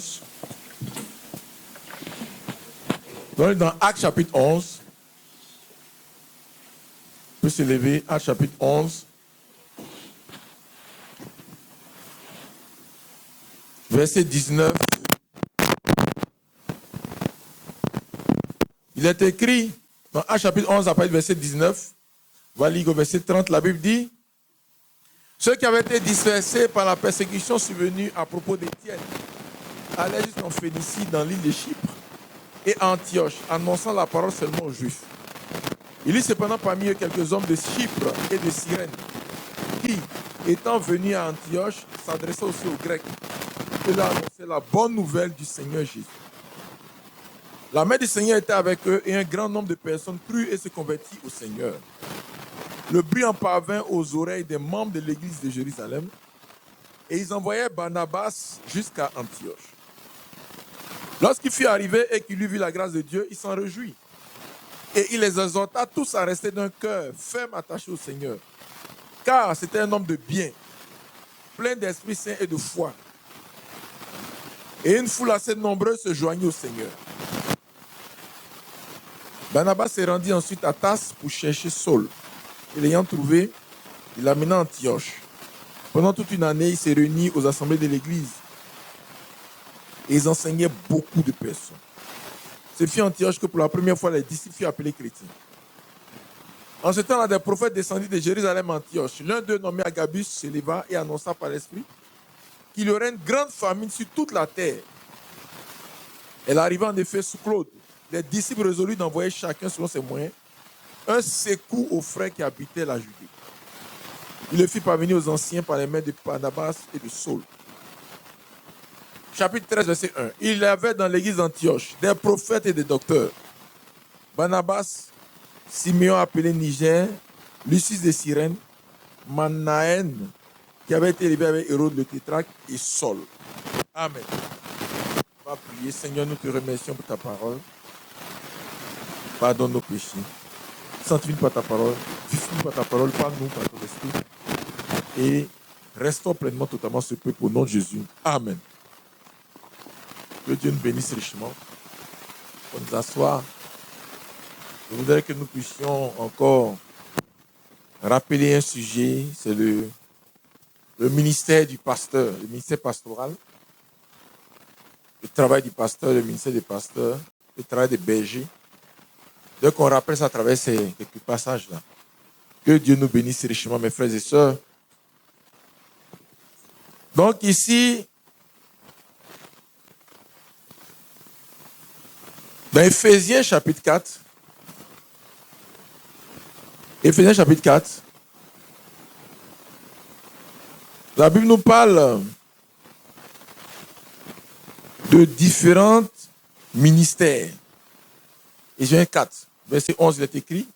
11. Donc, dans Actes chapitre 11. On peut se lever. Actes chapitre 11. Verset 19. Il est écrit dans Actes chapitre 11, à partir du verset 19. On va lire au verset 30. La Bible dit: ceux qui avaient été dispersés par la persécution survenue à propos d'Étienne allaient jusqu'en Phénicie, dans l'île de Chypre, et à Antioche, annonçant la parole seulement aux Juifs. Il y eut cependant parmi eux quelques hommes de Chypre et de Cyrène, qui, étant venus à Antioche, s'adressaient aussi aux Grecs et leur annonçaient la bonne nouvelle du Seigneur Jésus. La main du Seigneur était avec eux et un grand nombre de personnes crurent et se convertirent au Seigneur. Le bruit en parvint aux oreilles des membres de l'église de Jérusalem et ils envoyèrent Barnabas jusqu'à Antioche. Lorsqu'il fut arrivé et qu'il eut vu la grâce de Dieu, il s'en réjouit. Et il les exhorta tous à rester d'un cœur ferme attaché au Seigneur. Car c'était un homme de bien, plein d'Esprit Saint et de foi. Et une foule assez nombreuse se joignit au Seigneur. Barnabas se rendit ensuite à Tarse pour chercher Saul. Et l'ayant trouvé, il l'amena à Antioche. Pendant toute une année, il s'est réuni aux assemblées de l'église. Et ils enseignaient beaucoup de personnes. Ce fut à Antioche que pour la première fois les disciples furent appelés chrétiens. En ce temps-là, des prophètes descendus de Jérusalem à Antioche. L'un d'eux, nommé Agabus, se leva et annonça par l'Esprit qu'il y aurait une grande famine sur toute la terre. Elle arriva en effet sous Claude. Les disciples résolus d'envoyer chacun selon ses moyens un secours aux frères qui habitaient la Judée. Il le fit parvenir aux anciens par les mains de Barnabas et de Saul. Chapitre 13, verset 1. Il y avait dans l'église d'Antioche des prophètes et des docteurs. Barnabas, Simeon appelé Niger, Lucius de Cyrène, Manaën, qui avait été élevé avec Hérode le tétrarque, et Saul. Amen. On va prier. Seigneur, nous te remercions pour ta parole. Pardonne nos péchés. Sanctifie-nous par ta parole. Vivifie-nous par ta parole. Parle-nous par ton esprit. Et restons pleinement, totalement ce peuple au nom de Jésus. Amen. Que Dieu nous bénisse richement. On nous assoit. Je voudrais que nous puissions encore rappeler un sujet. C'est le ministère du pasteur, le ministère pastoral. Le travail du pasteur, le ministère des pasteurs, le travail des bergers. Donc on rappelle ça à travers ces quelques passages-là. Que Dieu nous bénisse richement, mes frères et sœurs. Donc ici, dans Éphésiens chapitre 4, la Bible nous parle de différents ministères. Éphésiens 4, verset 11, il est écrit: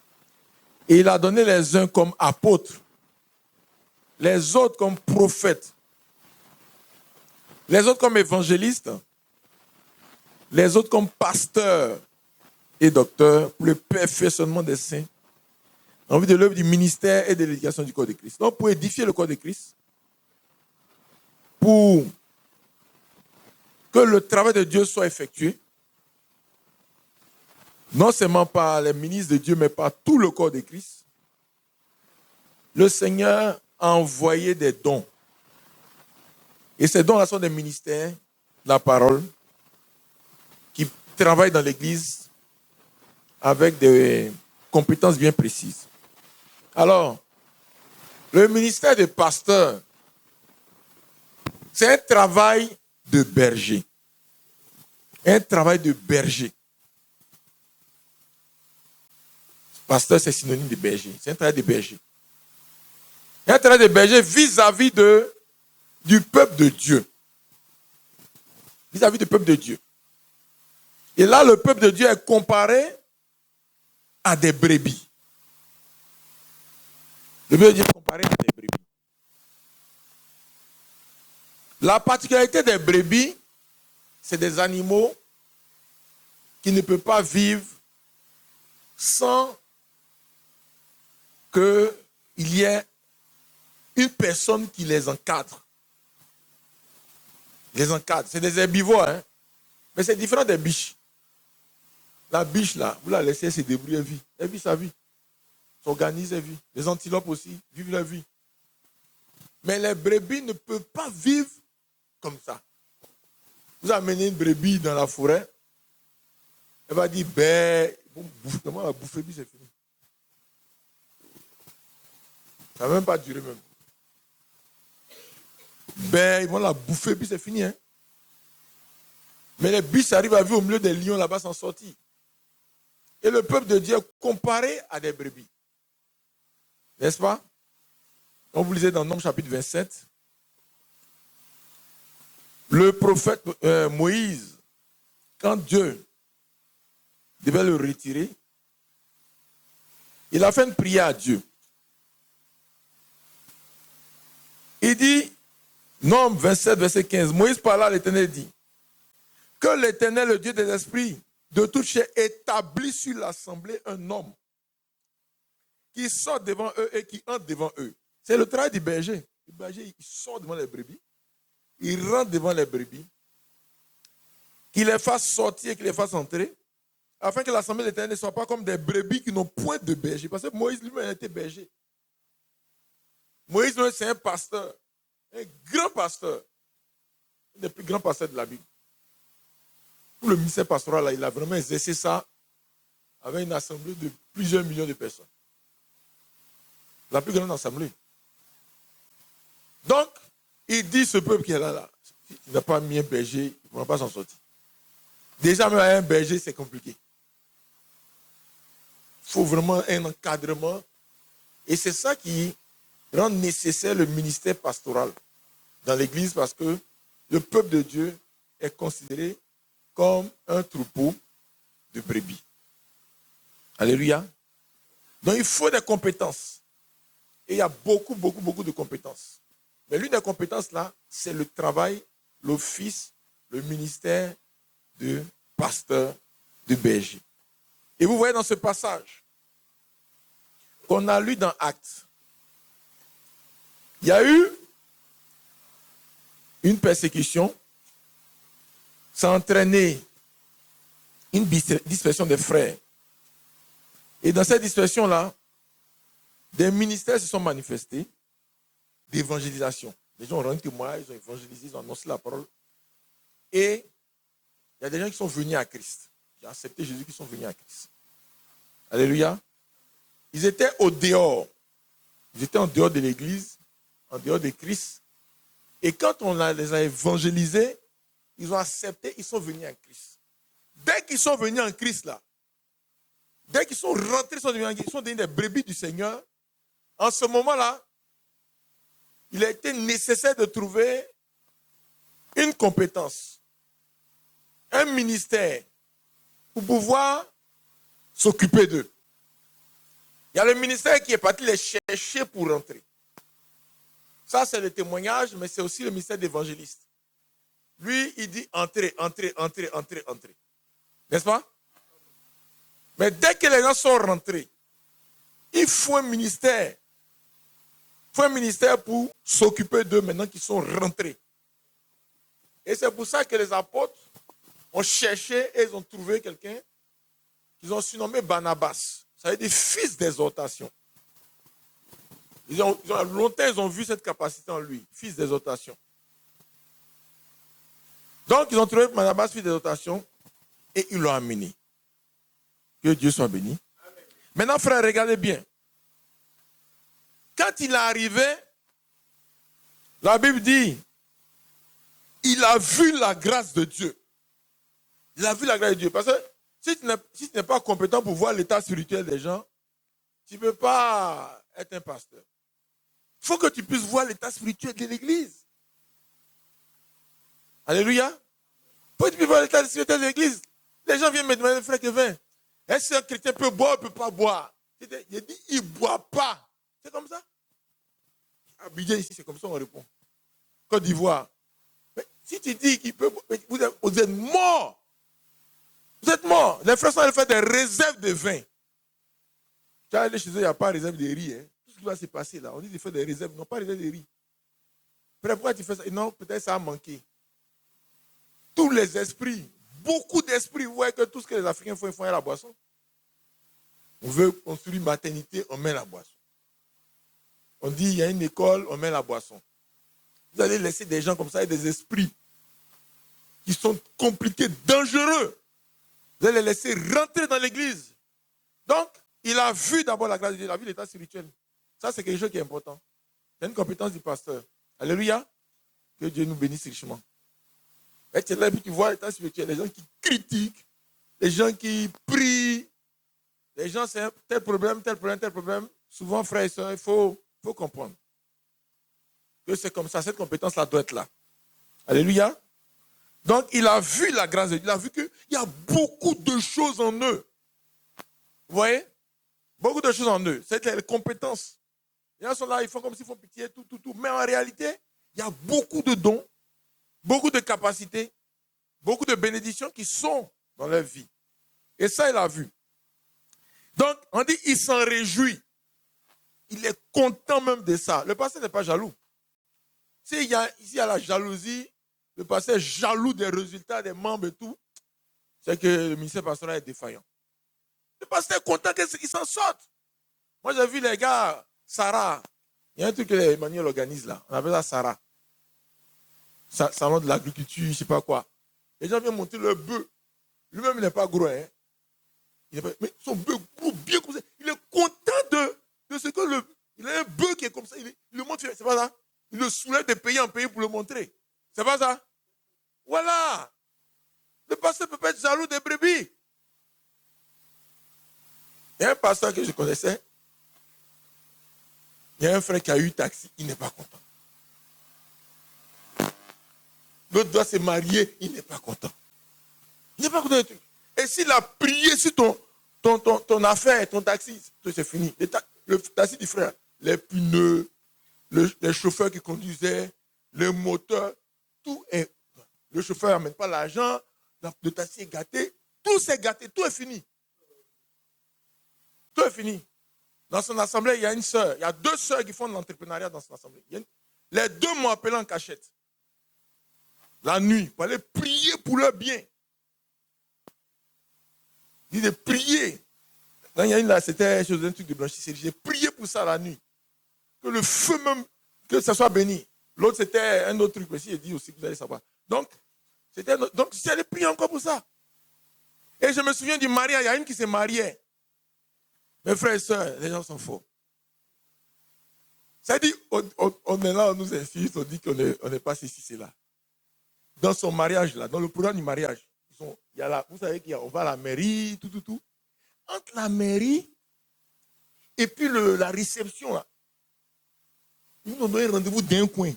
et il a donné les uns comme apôtres, les autres comme prophètes, les autres comme évangélistes, les autres comme pasteurs et docteurs pour le perfectionnement des saints, en vue de l'œuvre du ministère et de l'éducation du corps de Christ. Donc, pour édifier le corps de Christ, pour que le travail de Dieu soit effectué, non seulement par les ministres de Dieu, mais par tout le corps de Christ, le Seigneur a envoyé des dons. Et ces dons-là sont des ministères, la parole, qui travaillent dans l'Église avec des compétences bien précises. Alors, le ministère de pasteur, c'est un travail de berger. Un travail de berger. Pasteur, c'est synonyme de berger. C'est un travail de berger. Un travail de berger vis-à-vis du peuple de Dieu. Vis-à-vis du peuple de Dieu. Et là, le peuple de Dieu est comparé à des brebis. Le peuple de Dieu est comparé à des brebis. La particularité des brebis, c'est des animaux qui ne peuvent pas vivre sans qu'il y ait une personne qui les encadre. Il les encadre. C'est des herbivores, hein. Mais c'est différent des biches. La biche, là, vous la laissez se débrouiller, elle vit. Elle vit sa vie. S'organise, elle vit. Les antilopes aussi vivent leur vie. Mais les brebis ne peuvent pas vivre comme ça. Vous amenez une brebis dans la forêt, elle va dire, ben, comment la bouffer, puis c'est fini. Ça ne va même pas durer même. Ben, ils vont la bouffer, puis c'est fini. Hein? Mais les biches arrivent à vivre au milieu des lions là-bas sans sortir. Et le peuple de Dieu est comparé à des brebis. N'est-ce pas? On vous lisez dans Nombre chapitre 27. Le prophète Moïse, quand Dieu devait le retirer, il a fait une prière à Dieu. Il dit, Nombre 27, verset 15, Moïse parla à l'Éternel et dit, que l'Éternel, le Dieu des esprits, de toute chair, établit sur l'assemblée un homme qui sort devant eux et qui entre devant eux. C'est le travail du berger. Le berger, il sort devant les brebis, il rentre devant les brebis, qu'il les fasse sortir, qu'il les fasse entrer, afin que l'assemblée de l'Éternel ne soit pas comme des brebis qui n'ont point de berger. Parce que Moïse lui-même était berger. Moïse, c'est un pasteur, un grand pasteur, un des plus grands pasteurs de la Bible. Tout le ministère pastoral, là, il a vraiment exercé ça avec une assemblée de plusieurs millions de personnes. La plus grande assemblée. Donc, il dit ce peuple qui est là, il n'a pas mis un berger, il ne pourra pas s'en sortir. Déjà, même avec un berger, c'est compliqué. Il faut vraiment un encadrement. Et c'est ça qui rend nécessaire le ministère pastoral dans l'Église, parce que le peuple de Dieu est considéré comme un troupeau de brebis. Alléluia. Donc, il faut des compétences. Et il y a beaucoup de compétences. Mais l'une des compétences là, c'est le travail, l'office, le ministère de pasteur, de berger. Et vous voyez dans ce passage qu'on a lu dans Actes, il y a eu une persécution, ça a entraîné une dispersion des frères. Et dans cette dispersion-là, des ministères se sont manifestés d'évangélisation. Les gens ont rendu témoignage, ils ont évangélisé, ils ont annoncé la parole. Et il y a des gens qui sont venus à Christ, qui ont accepté Jésus, qui sont venus à Christ. Alléluia. Ils étaient au dehors. Ils étaient en dehors de l'église, en dehors de Christ. Et quand on les a évangélisés, ils ont accepté, ils sont venus en Christ. Dès qu'ils sont venus en Christ, là, dès qu'ils sont rentrés, ils sont devenus des brebis du Seigneur. En ce moment-là, il a été nécessaire de trouver une compétence, un ministère pour pouvoir s'occuper d'eux. Il y a le ministère qui est parti les chercher pour rentrer. Ça, c'est le témoignage, mais c'est aussi le ministère d'évangéliste. Lui, il dit entrez, entrez, entrez, entrez, entrez. N'est-ce pas? Mais dès que les gens sont rentrés, il faut un ministère. Il faut un ministère pour s'occuper d'eux maintenant qu'ils sont rentrés. Et c'est pour ça que les apôtres ont cherché et ils ont trouvé quelqu'un qu'ils ont surnommé Barnabas. Ça veut dire fils d'exhortation. Longtemps, ils ont vu cette capacité en lui, fils d'exhortation. Donc, ils ont trouvé Barnabas, fils d'exhortation, et ils l'ont amené. Que Dieu soit béni. Amen. Maintenant, frère, regardez bien. Quand il est arrivé, la Bible dit, il a vu la grâce de Dieu. Il a vu la grâce de Dieu. Parce que si tu n'es pas compétent pour voir l'état spirituel des gens, tu ne peux pas être un pasteur. Il faut que tu puisses voir l'état spirituel de l'église. Alléluia. Il faut que tu puisses voir l'état spirituel de l'église. Les gens viennent me demander, frère Kevin, est-ce qu'un chrétien peut boire ou ne peut pas boire? Il dit, il ne boit pas. C'est comme ça. Abidjan ici, c'est comme ça on répond. Côte d'Ivoire. Mais si tu dis qu'il peut, vous êtes mort. Vous êtes mort. Les frères sont allés faire des réserves de vin. Tu vas aller chez eux, il n'y a pas de réserve de riz. Hein. Tout ce qui va se passer là, on dit de faire des réserves, non pas de réserve de riz. Pourquoi tu fais ça? Non, peut-être ça a manqué. tous les esprits, beaucoup d'esprits, vous voyez que tout ce que les Africains font, ils font à la boisson. On veut construire une maternité, on met la boisson. On dit, il y a une école, on met la boisson. Vous allez laisser des gens comme ça et des esprits qui sont compliqués, dangereux. Vous allez les laisser rentrer dans l'église. Donc, il a vu d'abord la grâce de Dieu, il a vu l'état spirituel. Ça, c'est quelque chose qui est important. C'est une compétence du pasteur. Alléluia. Que Dieu nous bénisse richement. Et tu es là et puis tu vois l'état spirituel. Les gens qui critiquent, les gens qui prient, les gens, c'est tel problème, tel problème, tel problème. Souvent, frères et sœurs, il faut comprendre que c'est comme ça. Cette compétence-là doit être là. Alléluia. Donc, il a vu la grâce de Dieu. Il a vu qu'il y a beaucoup de choses en eux. Vous voyez? Beaucoup de choses en eux. C'est les compétences. Les gens sont là, ils font comme s'ils font pitié, tout. Mais en réalité, il y a beaucoup de dons, beaucoup de capacités, beaucoup de bénédictions qui sont dans leur vie. Et ça, il a vu. Donc, on dit, il s'en réjouit. Il est content même de ça. Le pasteur n'est pas jaloux. S'il y a la jalousie, le pasteur est jaloux des résultats des membres et tout, c'est que le ministère pastoral est défaillant. Le pasteur est content qu'il s'en sorte. Moi, j'ai vu les gars, Sarah. Il y a un truc que Emmanuel organise là. On appelle ça Sarah. Salon de l'agriculture, je ne sais pas quoi. Les gens viennent monter leur bœuf. Lui-même, il n'est pas gros. Hein? Mais son bœuf gros, bien comme ça. Il est content de ce que il a un bœuf qui est comme ça. Il le montre, c'est pas ça. Il le soulève de pays en pays pour le montrer. C'est pas ça. Voilà. Le pasteur peut pas être jaloux des brebis. Il y a un pasteur que je connaissais. Il y a un frère qui a eu taxi. Il n'est pas content. L'autre doit se marier. Il n'est pas content. Il n'est pas content du tout. Et s'il a prié sur ton affaire, ton taxi, c'est fini. Le taxi du frère, les pneus, les chauffeurs qui conduisaient, le moteur, tout est. Le chauffeur n'amène pas l'argent, le taxi est gâté, tout s'est gâté, tout est fini. Tout est fini. Dans son assemblée, il y a une sœur, il y a 2 sœurs qui font de l'entrepreneuriat dans son assemblée. Les 2 m'ont appelé en cachette. La nuit, pour aller prier pour leur bien. Il dit de prier. Quand il y a une là, c'était un truc de blanchisserie. J'ai prié pour ça la nuit. Que le feu même, que ça soit béni. L'autre, c'était un autre truc aussi. Il dit aussi que vous allez savoir. Donc, j'allais prier encore pour ça. Et je me souviens du mariage. Il y a une qui s'est mariée. Mes frères et sœurs, les gens sont faux. Ça dit, on est là, on nous insiste, on dit qu'on n'est pas ceci, c'est là. Dans son mariage, là, dans le programme du mariage, il y a là, vous savez qu'on va à la mairie, tout. Entre la mairie et puis la réception, là, ils nous ont donné rendez-vous d'un coin.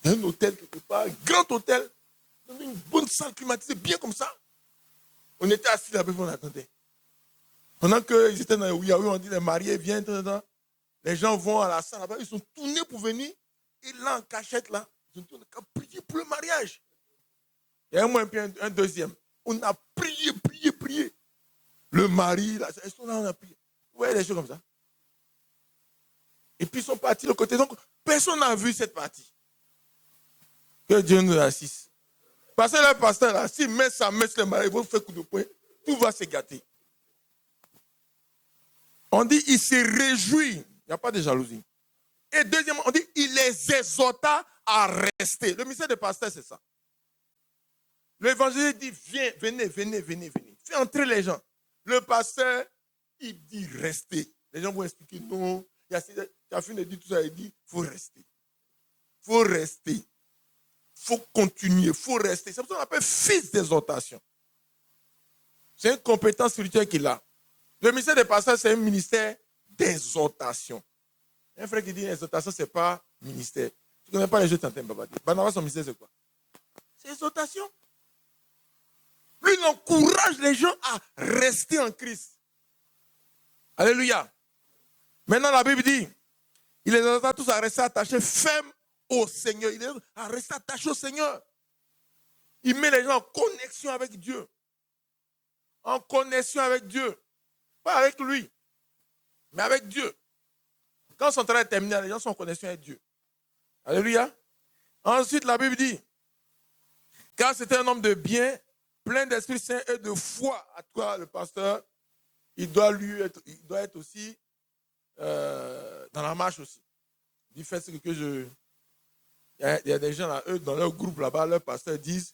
Il y a un hôtel quelque part, un grand hôtel, une bonne salle climatisée, bien comme ça. On était assis là-bas, on attendait. Pendant qu'ils étaient dans le oui, on dit les mariés viennent, les gens vont à la salle là-bas, ils sont tournés pour venir, et là en cachette, là, ils ont tourné pour prier pour le mariage. Il y a un mois et puis un deuxième. On a prié. Le mari, là, ils sont là, on a prié. Vous voyez des choses comme ça. Et puis ils sont partis de l'autre côté. Donc, personne n'a vu cette partie. Que Dieu nous assiste. Parce que le pasteur, là, s'il met sa main sur le mari, il va faire coup de poing, tout va se gâter. On dit, il se réjouit. Il n'y a pas de jalousie. Et deuxièmement, on dit, il les exhorta à rester. Le mystère des pasteurs, c'est ça. L'évangile dit, venez. Fais entrer les gens. Le pasteur, il dit, restez. Les gens vont expliquer, non. Il a fini de dire tout ça, il dit, il faut rester. Il faut continuer, il faut rester. C'est pour ça qu'on appelle fils d'exhortation. C'est une compétence spirituelle qu'il a. Le ministère des pasteurs, c'est un ministère d'exhortation. Un frère qui dit exhortation, ce n'est pas ministère. Tu ne connais pas les jeux de Tantin Babadi. Barnabas, son ministère, c'est quoi? C'est exhortation. Lui, il encourage les gens à rester en Christ. Alléluia. Maintenant, la Bible dit, il les exhorta tous à rester attachés fermes au Seigneur. Il les exhorte à rester attachés au Seigneur. Il met les gens en connexion avec Dieu. En connexion avec Dieu. Pas avec lui, mais avec Dieu. Quand son travail est terminé, les gens sont en connexion avec Dieu. Alléluia. Ensuite, la Bible dit, Car c'était un homme de bien, plein d'Esprit Saint et de foi. À toi, le pasteur, il doit être aussi dans la marche aussi. Il fait ce que je... Il y a des gens là, eux, dans leur groupe là-bas, leur pasteur disent,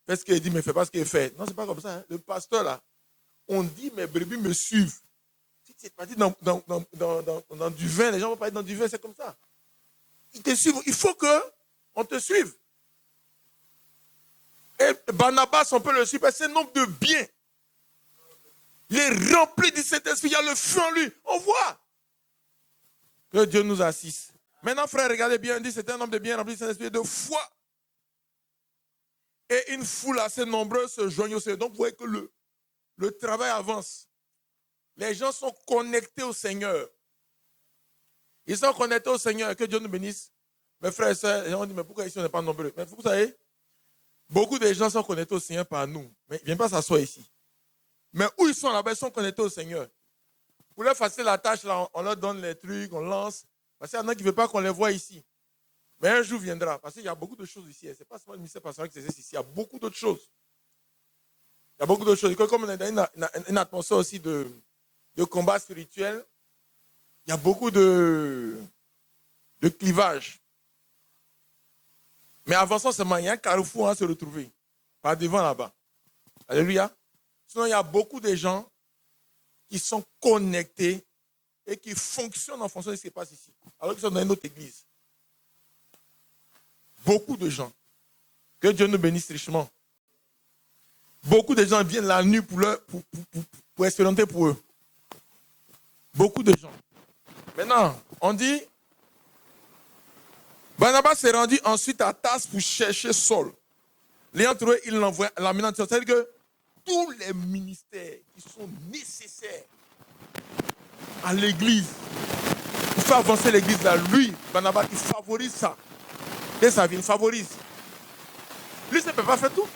fais ce qu'il dit, mais fais pas ce qu'il fait. Non, c'est pas comme ça. Hein. Le pasteur là, on dit, mes brebis me suivent. Si tu es parti dans du vin, les gens vont pas être dans du vin, c'est comme ça. Ils te suivent. Il faut qu'on te suive. Et Barnabas, on peut le suivre, c'est un homme de bien. Il est rempli du Saint-Esprit, il y a le feu en lui. On voit que Dieu nous assiste. Maintenant, frère, regardez bien, on dit c'est un homme de bien rempli du Saint-Esprit et de foi. Et une foule assez nombreuse se joignent au Seigneur. Donc, vous voyez que le travail avance. Les gens sont connectés au Seigneur. Ils sont connectés au Seigneur. Que Dieu nous bénisse. Mes frères et sœurs, les gens disent, mais pourquoi ici on n'est pas nombreux? Mais vous savez, beaucoup de gens sont connectés au Seigneur par nous. Mais ils ne viennent pas s'asseoir ici. Mais où ils sont là-bas, ils sont connectés au Seigneur. Pour leur faciliter la tâche, là, on leur donne les trucs, on lance. Parce qu'il y en a qui ne veulent pas qu'on les voit ici. Mais un jour viendra. Parce qu'il y a beaucoup de choses ici. Ce n'est pas seulement le ministère pastoral qui existe ici. Il y a beaucoup d'autres choses. Il y a beaucoup d'autres choses. Comme on est dans une atmosphère aussi de combat spirituel, il y a beaucoup de clivage. Mais avançons seulement, il y a un carrefour à se retrouver. Par devant là-bas. Alléluia. Sinon, il y a beaucoup de gens qui sont connectés et qui fonctionnent en fonction de ce qui se passe ici. Alors qu'ils sont dans une autre église. Beaucoup de gens. Que Dieu nous bénisse richement. Beaucoup de gens viennent la nuit pour expérimenter pour eux. Beaucoup de gens. Maintenant, on dit, Barnabas s'est rendu ensuite à Tarse pour chercher Saul. L'ayant trouvé, il l'envoie à la minature. C'est-à-dire que tous les ministères qui sont nécessaires à l'église, pour faire avancer l'église là, lui, Barnabas, il favorise ça. Dès sa vie, il favorise. Lui, ça ne peut pas faire tout.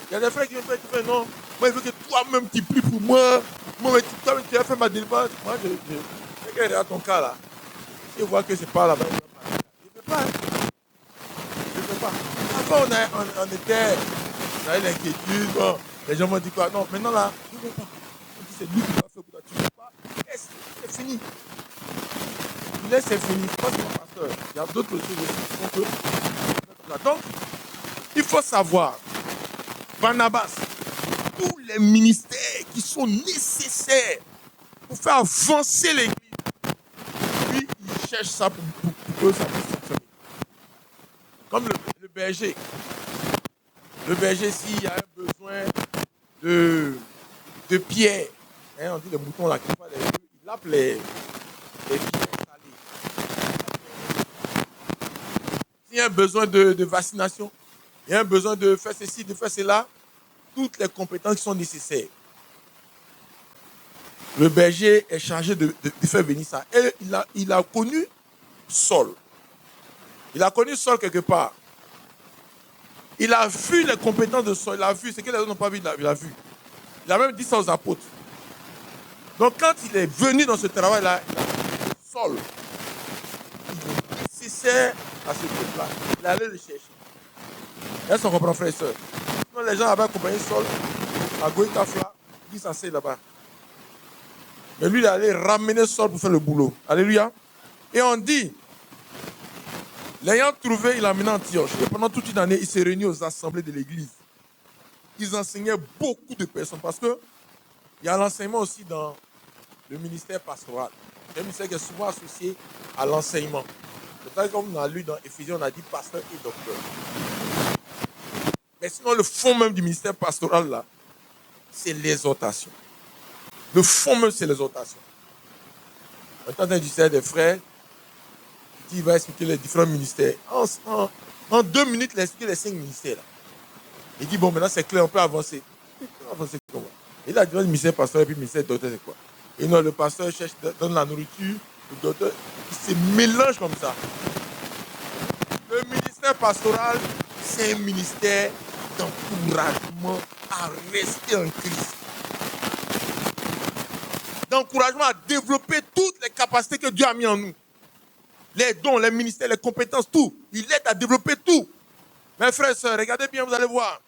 Il y a des frères qui viennent faire, qui font non, moi, il veut que toi-même tu pries pour moi. Moi, toi-même tu as fait ma délivrance. Moi, je regarde ton cas là. Je vois que c'est pas là-bas. Je ne peux pas. Je ne peux pas. Avant, on était, on avait l'inquiétude. Bon, les gens m'ont dit quoi? Non, maintenant là, je ne veux pas. On dit c'est lui qui va faire pour toi. Tu ne veux pas. C'est fini. Là, c'est fini. C'est pas seulement pasteur. Il y a d'autres choses aussi. Donc, il faut savoir, Barnabas, tous les ministères qui sont nécessaires pour faire avancer l'église, lui, il cherche ça pour que ça puisse fonctionner. Comme le berger. Le berger, s'il y a un besoin de pierre, hein, on dit les moutons là, il appelle les pierres salées. S'il y a un besoin de vaccination, il y a un besoin de faire ceci, de faire cela, toutes les compétences qui sont nécessaires. Le berger est chargé de faire venir ça. Et il a connu Saul. Il a connu Saul quelque part. Il a vu les compétences de Saul. Il a vu ce que les autres n'ont pas vu. Il a vu. Il a même dit ça aux apôtres. Donc quand il est venu dans ce travail-là, il a vu Saul. Il est nécessaire à ce truc-là. Il allait le chercher. Est-ce qu'on comprend, frère et soeur? Sinon, les gens avaient accompagné Saul à Goïtafla, il s'asseyait là-bas. Mais lui, il allait ramener Saul pour faire le boulot. Alléluia. Et on dit, l'ayant trouvé, il l'a amené à Antioche. Et pendant toute une année, il s'est réuni aux assemblées de l'église. Ils enseignaient beaucoup de personnes parce qu'il y a l'enseignement aussi dans le ministère pastoral. Le ministère qui est souvent associé à l'enseignement. C'est ça comme on a lu dans Éphésiens, on a dit pasteur et docteur. Mais sinon, le fond même du ministère pastoral, là, c'est l'exhortation. Le fond même, c'est l'exhortation. Maintenant, du service des frères, qui va expliquer les différents ministères. En 2 minutes, il a expliqué les 5 ministères. Là. Il dit, bon, maintenant c'est clair, on peut avancer. On peut avancer comment? Il a dit, le ministère pastoral et puis le ministère docteur, c'est quoi? Et non, le pasteur cherche, donne la nourriture, le docteur, il se mélange comme ça. Le ministère pastoral, c'est un ministère d'encouragement à rester en Christ. D'encouragement à développer toutes les capacités que Dieu a mis en nous. Les dons, les ministères, les compétences, tout. Il aide à développer tout. Mes frères et sœurs, regardez bien, vous allez voir.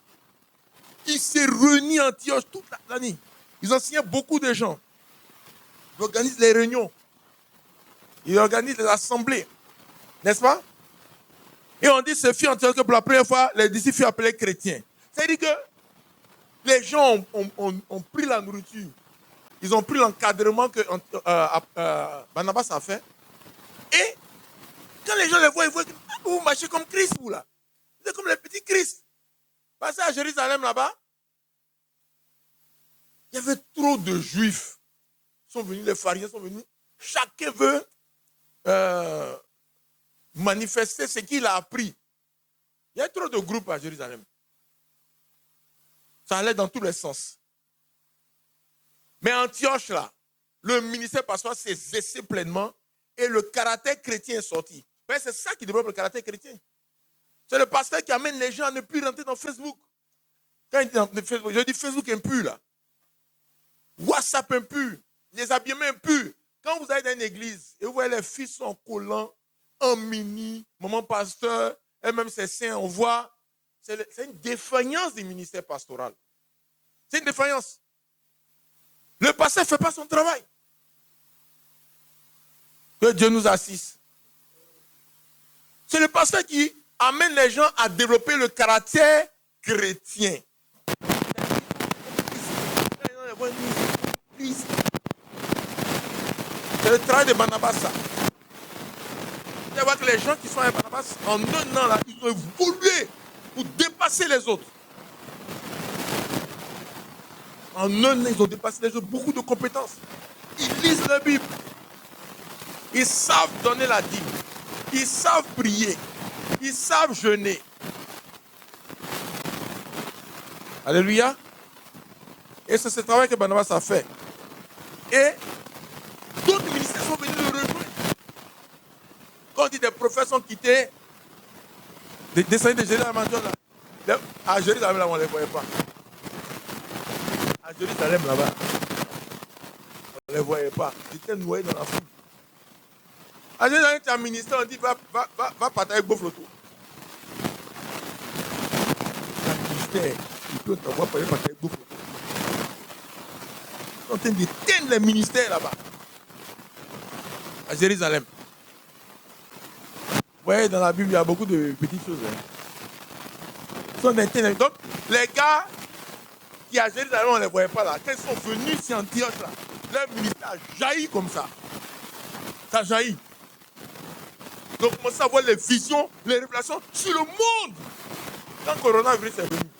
Ils s'est réunis à Antioche toute l'année. Ils ont signé beaucoup de gens. Ils organisent les réunions. Ils organisent les assemblées. N'est-ce pas? Et on dit, ce fut Antioche que pour la première fois, les disciples furent appelés chrétiens. C'est-à-dire que les gens ont pris la nourriture. Ils ont pris l'encadrement que Barnabas a fait. Et quand les gens les voient, ils voient que vous marchez comme Christ, vous là. Vous êtes comme les petits Christ. Passez à Jérusalem là-bas. Il y avait trop de juifs. Ils sont venus, les pharisiens sont venus. Chacun veut manifester ce qu'il a appris. Il y a trop de groupes à Jérusalem. Ça allait dans tous les sens. Mais Antioche, là, le ministère pastoral s'est exercé pleinement et le caractère chrétien est sorti. Mais c'est ça qui développe le caractère chrétien. C'est le pasteur qui amène les gens à ne plus rentrer dans Facebook. Quand il dit dans Facebook, je dis Facebook impur, là. WhatsApp impur. Les habillements impurs. Quand vous allez dans une église et vous voyez les filles sont collants, en mini, maman pasteur, et même ses seins, on voit, c'est une défaillance du ministère pastoral. C'est une défaillance. Le pasteur ne fait pas son travail. Que Dieu nous assiste. C'est le pasteur qui amène les gens à développer le caractère chrétien. C'est le travail de Barnabas. Vous allez voir que les gens qui sont à Barnabas, en un an, là, ils ont évolué pour dépasser les autres. En un an, ils ont dépassé les autres, beaucoup de compétences. Ils lisent la Bible. Ils savent donner la dîme. Ils savent prier. Ils savent jeûner. Alléluia. Et c'est ce travail que Barnabas a fait. Et d'autres ministères sont venus le rejoindre. Quand on dit des prophètes sont quittés, descendus de Jérusalem, à Jérusalem, là, on ne les voyait pas. À Jérusalem, là-bas, on ne les voyait pas. Ils étaient noyés dans la foule. À Jérusalem, tu as un ministère, on dit va partager avec Beaufloto. Un ministère, il peut t'avoir partager avec Beaufloto. Ils sont en train d'éteindre les ministères là-bas. À Jérusalem. Vous voyez, dans la Bible, il y a beaucoup de petites choses. Ils sont éteints. Donc, les gars qui à Jérusalem, on ne les voyait pas là. Quand ils sont venus ici en Antioche, là, leur ministère a jailli comme ça. Ça jaillit. Donc, on commence à voir les visions, les révélations sur le monde. Quand le coronavirus est venu,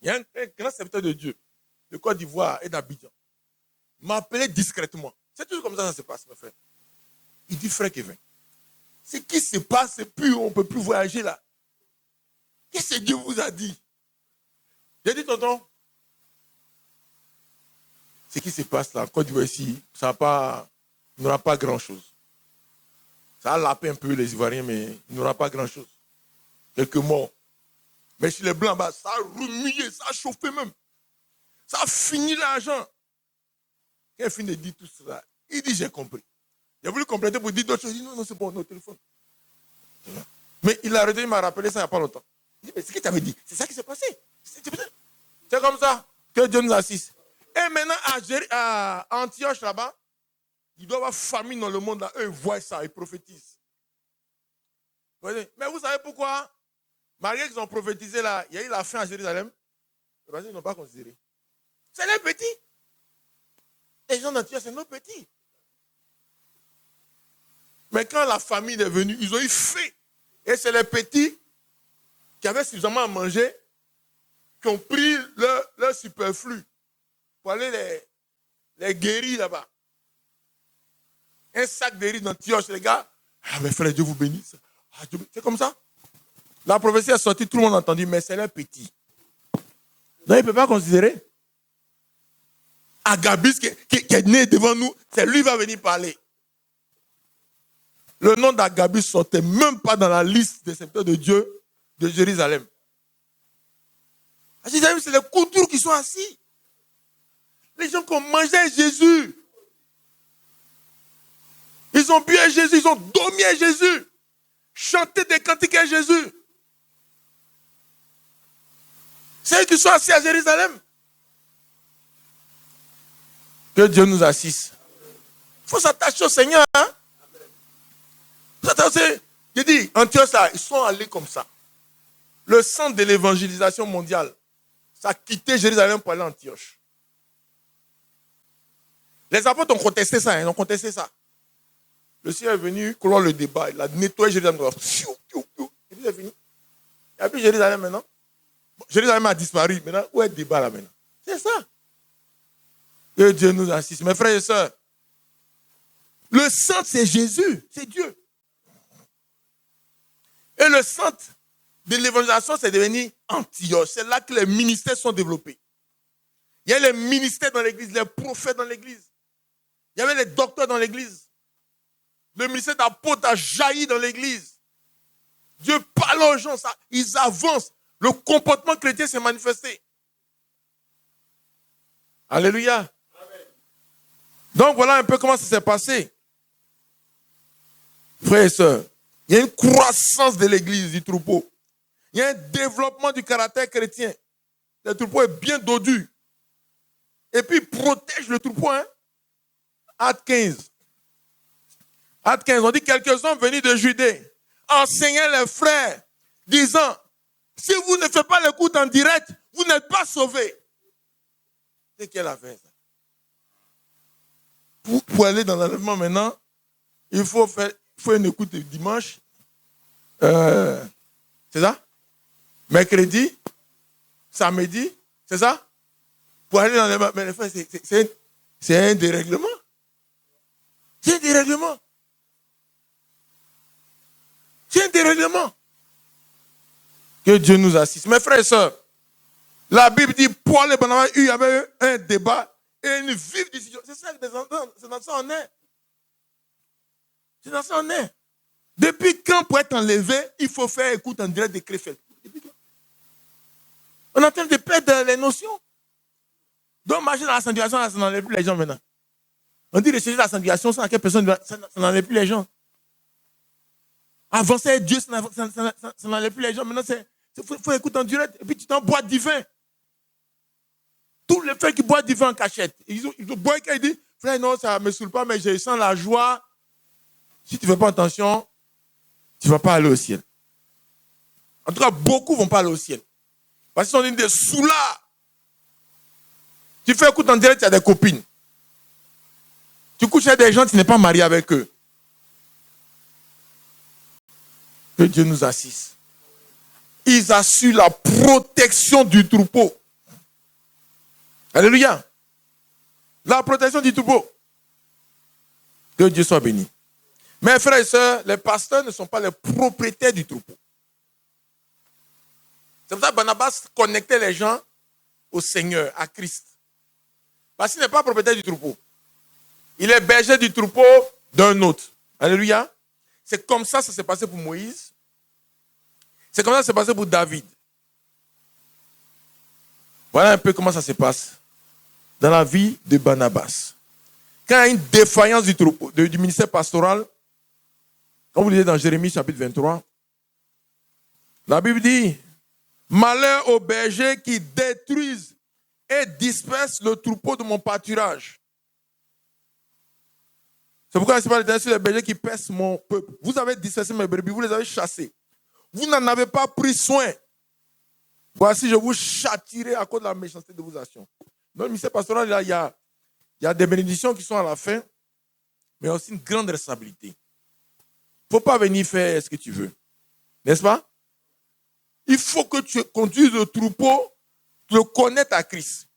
il y a un grand serviteur de Dieu, de Côte d'Ivoire et d'Abidjan, m'a appelé discrètement. C'est toujours comme ça que ça se passe, mes frères. Il dit, frère Kevin, ce qui se passe, c'est plus, on ne peut plus voyager là. Qu'est-ce que Dieu vous a dit? J'ai dit, tonton, ce qui se passe là, en Côte d'Ivoire ici, ça n'aura pas grand-chose. Ça a lapé un peu les Ivoiriens, mais il n'aura pas grand-chose. Quelques morts. Mais chez les Blancs, bah, ça a remué, ça a chauffé même. Ça a fini l'argent. Quand il finit de dire tout cela, il dit, j'ai compris. Il a voulu compléter pour dire d'autres choses. Il dit, non, c'est bon, notre téléphone. Mais il a retenu, il m'a rappelé ça il n'y a pas longtemps. Il dit, mais ce que tu avais dit, c'est ça qui s'est passé. C'est comme ça que Dieu nous assiste. Et maintenant, à Antioche, là-bas, il doit y avoir famine dans le monde, là. Eux, ils voient ça, ils prophétisent. Mais vous savez pourquoi? Malgré qu'ils ont prophétisé, là, il y a eu la faim à Jérusalem. Ils n'ont pas considéré. C'est les petits. Les gens d'Antioche, c'est nos petits. Mais quand la famine est venue, ils ont eu faim. Et c'est les petits qui avaient suffisamment à manger, qui ont pris leur superflu pour aller les guérir là-bas. Un sac de riz d'Antioche, les gars. Ah, mes frères, Dieu vous bénisse. Ah, c'est comme ça. La prophétie est sortie, tout le monde a entendu, mais c'est les petits. Donc, il ne peut pas considérer. Agabus qui est né devant nous, c'est lui qui va venir parler. Le nom d'Agabus ne sortait même pas dans la liste des serviteurs de Dieu de Jérusalem. À Jérusalem, c'est les coutumes qui sont assis. Les gens qui ont mangé à Jésus. Ils ont bu à Jésus, ils ont dormi à Jésus. Chanté des cantiques à Jésus. C'est eux qui sont assis à Jérusalem. Que Dieu nous assiste. Il faut s'attacher au Seigneur. Hein? Je dis, Antioche, là, ils sont allés comme ça. Le centre de l'évangélisation mondiale, ça a quitté Jérusalem pour aller à Antioche. Les apôtres ont contesté ça. Ils ont contesté ça. Le Seigneur est venu clore le débat. Il a nettoyé Jérusalem. Et puis c'est fini. Il n'y a plus Jérusalem maintenant. Bon, Jérusalem a disparu. Maintenant, où est le débat là maintenant? C'est ça. Que Dieu nous assiste. Mes frères et sœurs, le centre, c'est Jésus. C'est Dieu. Et le centre de l'évangélisation, c'est devenu Antioche. C'est là que les ministères sont développés. Il y a les ministères dans l'église, les prophètes dans l'église. Il y avait les docteurs dans l'église. Le ministère d'apôtre a jailli dans l'église. Dieu parle aux gens, ça, ils avancent. Le comportement chrétien s'est manifesté. Alléluia. Amen. Donc voilà un peu comment ça s'est passé. Frères et sœurs, il y a une croissance de l'église, du troupeau. Il y a un développement du caractère chrétien. Le troupeau est bien dodu. Et puis il protège le troupeau. Hein? Acte 15. Acte 15, on dit quelques hommes venus de Judée enseignaient les frères, disant, si vous ne faites pas l'écoute en direct, vous n'êtes pas sauvés. C'est quelle affaire ça? Pour aller dans l'enlèvement maintenant, il faut une écoute dimanche. C'est ça? Mercredi, samedi, c'est ça? Pour aller dans l'enlèvement. Mais les frères, c'est un dérèglement. C'est un dérèglement. C'est un dérèglement. Que Dieu nous assiste. Mes frères et sœurs, la Bible dit, Paul et Barnabas, il y avait eu un débat et une vive décision. C'est ça, c'est dans ça on est. C'est dans ça on est. Depuis quand, pour être enlevé, il faut faire écoute en direct de Krefeld? On est en train de perdre les notions. Donc, marcher dans la sanctification, ça n'enlève plus les gens maintenant. On dit rechercher la sanctification sans que personne, ça n'enlève plus les gens. Avancer avec Dieu, ça n'enlève plus les gens. Maintenant, il faut écouter en direct. Et puis, tu t'en bois du vin. Tous les frères qui boivent du vin en cachette. Ils boivent et ils disent, frère, non, ça ne me saoule pas, mais je sens la joie. Si tu ne fais pas attention, tu ne vas pas aller au ciel. En tout cas, beaucoup ne vont pas aller au ciel. Parce qu'ils sont des soulards. Tu fais écoute en direct, tu as des copines. Tu couches avec des gens, tu n'es pas marié avec eux. Que Dieu nous assiste. Ils assurent la protection du troupeau. Alléluia. La protection du troupeau. Que Dieu soit béni. Mes frères et sœurs, les pasteurs ne sont pas les propriétaires du troupeau. C'est pour ça que Barnabas connectait les gens au Seigneur, à Christ. Parce qu'il n'est pas propriétaire du troupeau. Il est berger du troupeau d'un autre. Alléluia. C'est comme ça que ça s'est passé pour Moïse. C'est comme ça que ça s'est passé pour David. Voilà un peu comment ça se passe dans la vie de Barnabas. Quand il y a une défaillance du troupeau, du ministère pastoral, comme vous lisez dans Jérémie chapitre 23, la Bible dit, malheur aux bergers qui détruisent et dispersent le troupeau de mon pâturage. C'est pourquoi c'est pas l'Éternel sur les bergers qui pèsent mon peuple. Vous avez dispersé mes brebis, vous les avez chassés. Vous n'en avez pas pris soin. Voici, je vous châtirai à cause de la méchanceté de vos actions. Dans le ministère pastoral, il y a des bénédictions qui sont à la fin, mais aussi une grande responsabilité. Il ne faut pas venir faire ce que tu veux. N'est-ce pas? Il faut que tu conduises le troupeau, le connaître à Christ.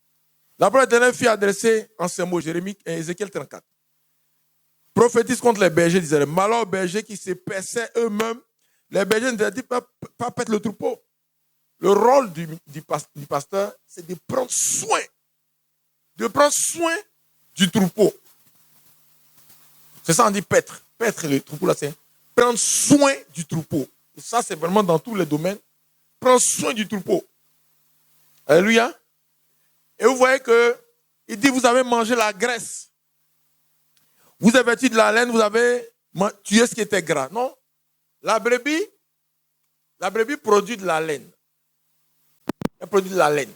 La parole de l'Éternel fut adressée en ces mots, Jérémie et Ézéchiel 34. Prophétise contre les bergers, disait, malheur aux bergers qui se perçaient eux-mêmes. Les bergers ne disent pas perdre le troupeau. Le rôle du pasteur, c'est de prendre soin. De prendre soin du troupeau. C'est ça, on dit paître. Paître le troupeau, là, c'est prendre soin du troupeau. Et ça, c'est vraiment dans tous les domaines. Prendre soin du troupeau. Alléluia. Et vous voyez que il dit, vous avez mangé la graisse. Vous avez vêtu de la laine, vous avez tué ce qui était gras. Non. La brebis produit de la laine. Elle produit de la laine.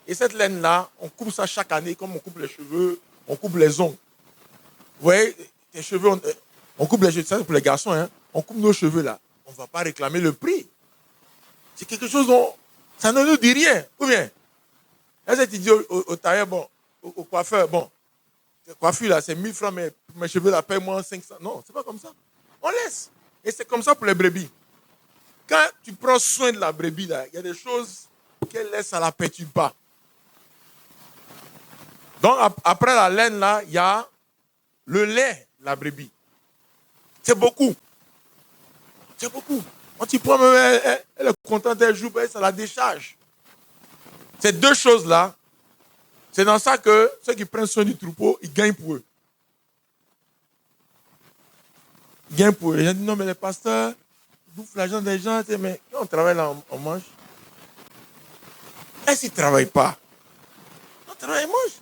Et cette laine-là, on coupe ça chaque année, comme on coupe les cheveux, on coupe les ongles. Vous voyez, les cheveux, on coupe les cheveux, ça c'est pour les garçons, hein. On coupe nos cheveux là. On ne va pas réclamer le prix. C'est quelque chose dont ça ne nous dit rien. Ou bien, est-ce que tu dis au tailleur, bon, au coiffeur, bon, le coiffure là, c'est 1000 francs, mais mes cheveux là, paye-moi 500. Non, c'est pas comme ça. On laisse. Et c'est comme ça pour les brebis. Quand tu prends soin de la brebis là, il y a des choses qu'elle laisse, ça ne la perturbe pas. Donc, après la laine là, il y a le lait de la brebis. C'est beaucoup. C'est beaucoup. Quand tu prends, elle est contente, elle joue, ça la décharge. Ces deux choses-là, c'est dans ça que ceux qui prennent soin du troupeau, ils gagnent pour eux. Ils gagnent pour eux. Les gens disent, non, mais les pasteurs, ils bouffent l'argent des gens, mais quand on travaille là, on mange. Et s'ils ne travaillent pas, on travaille et mange.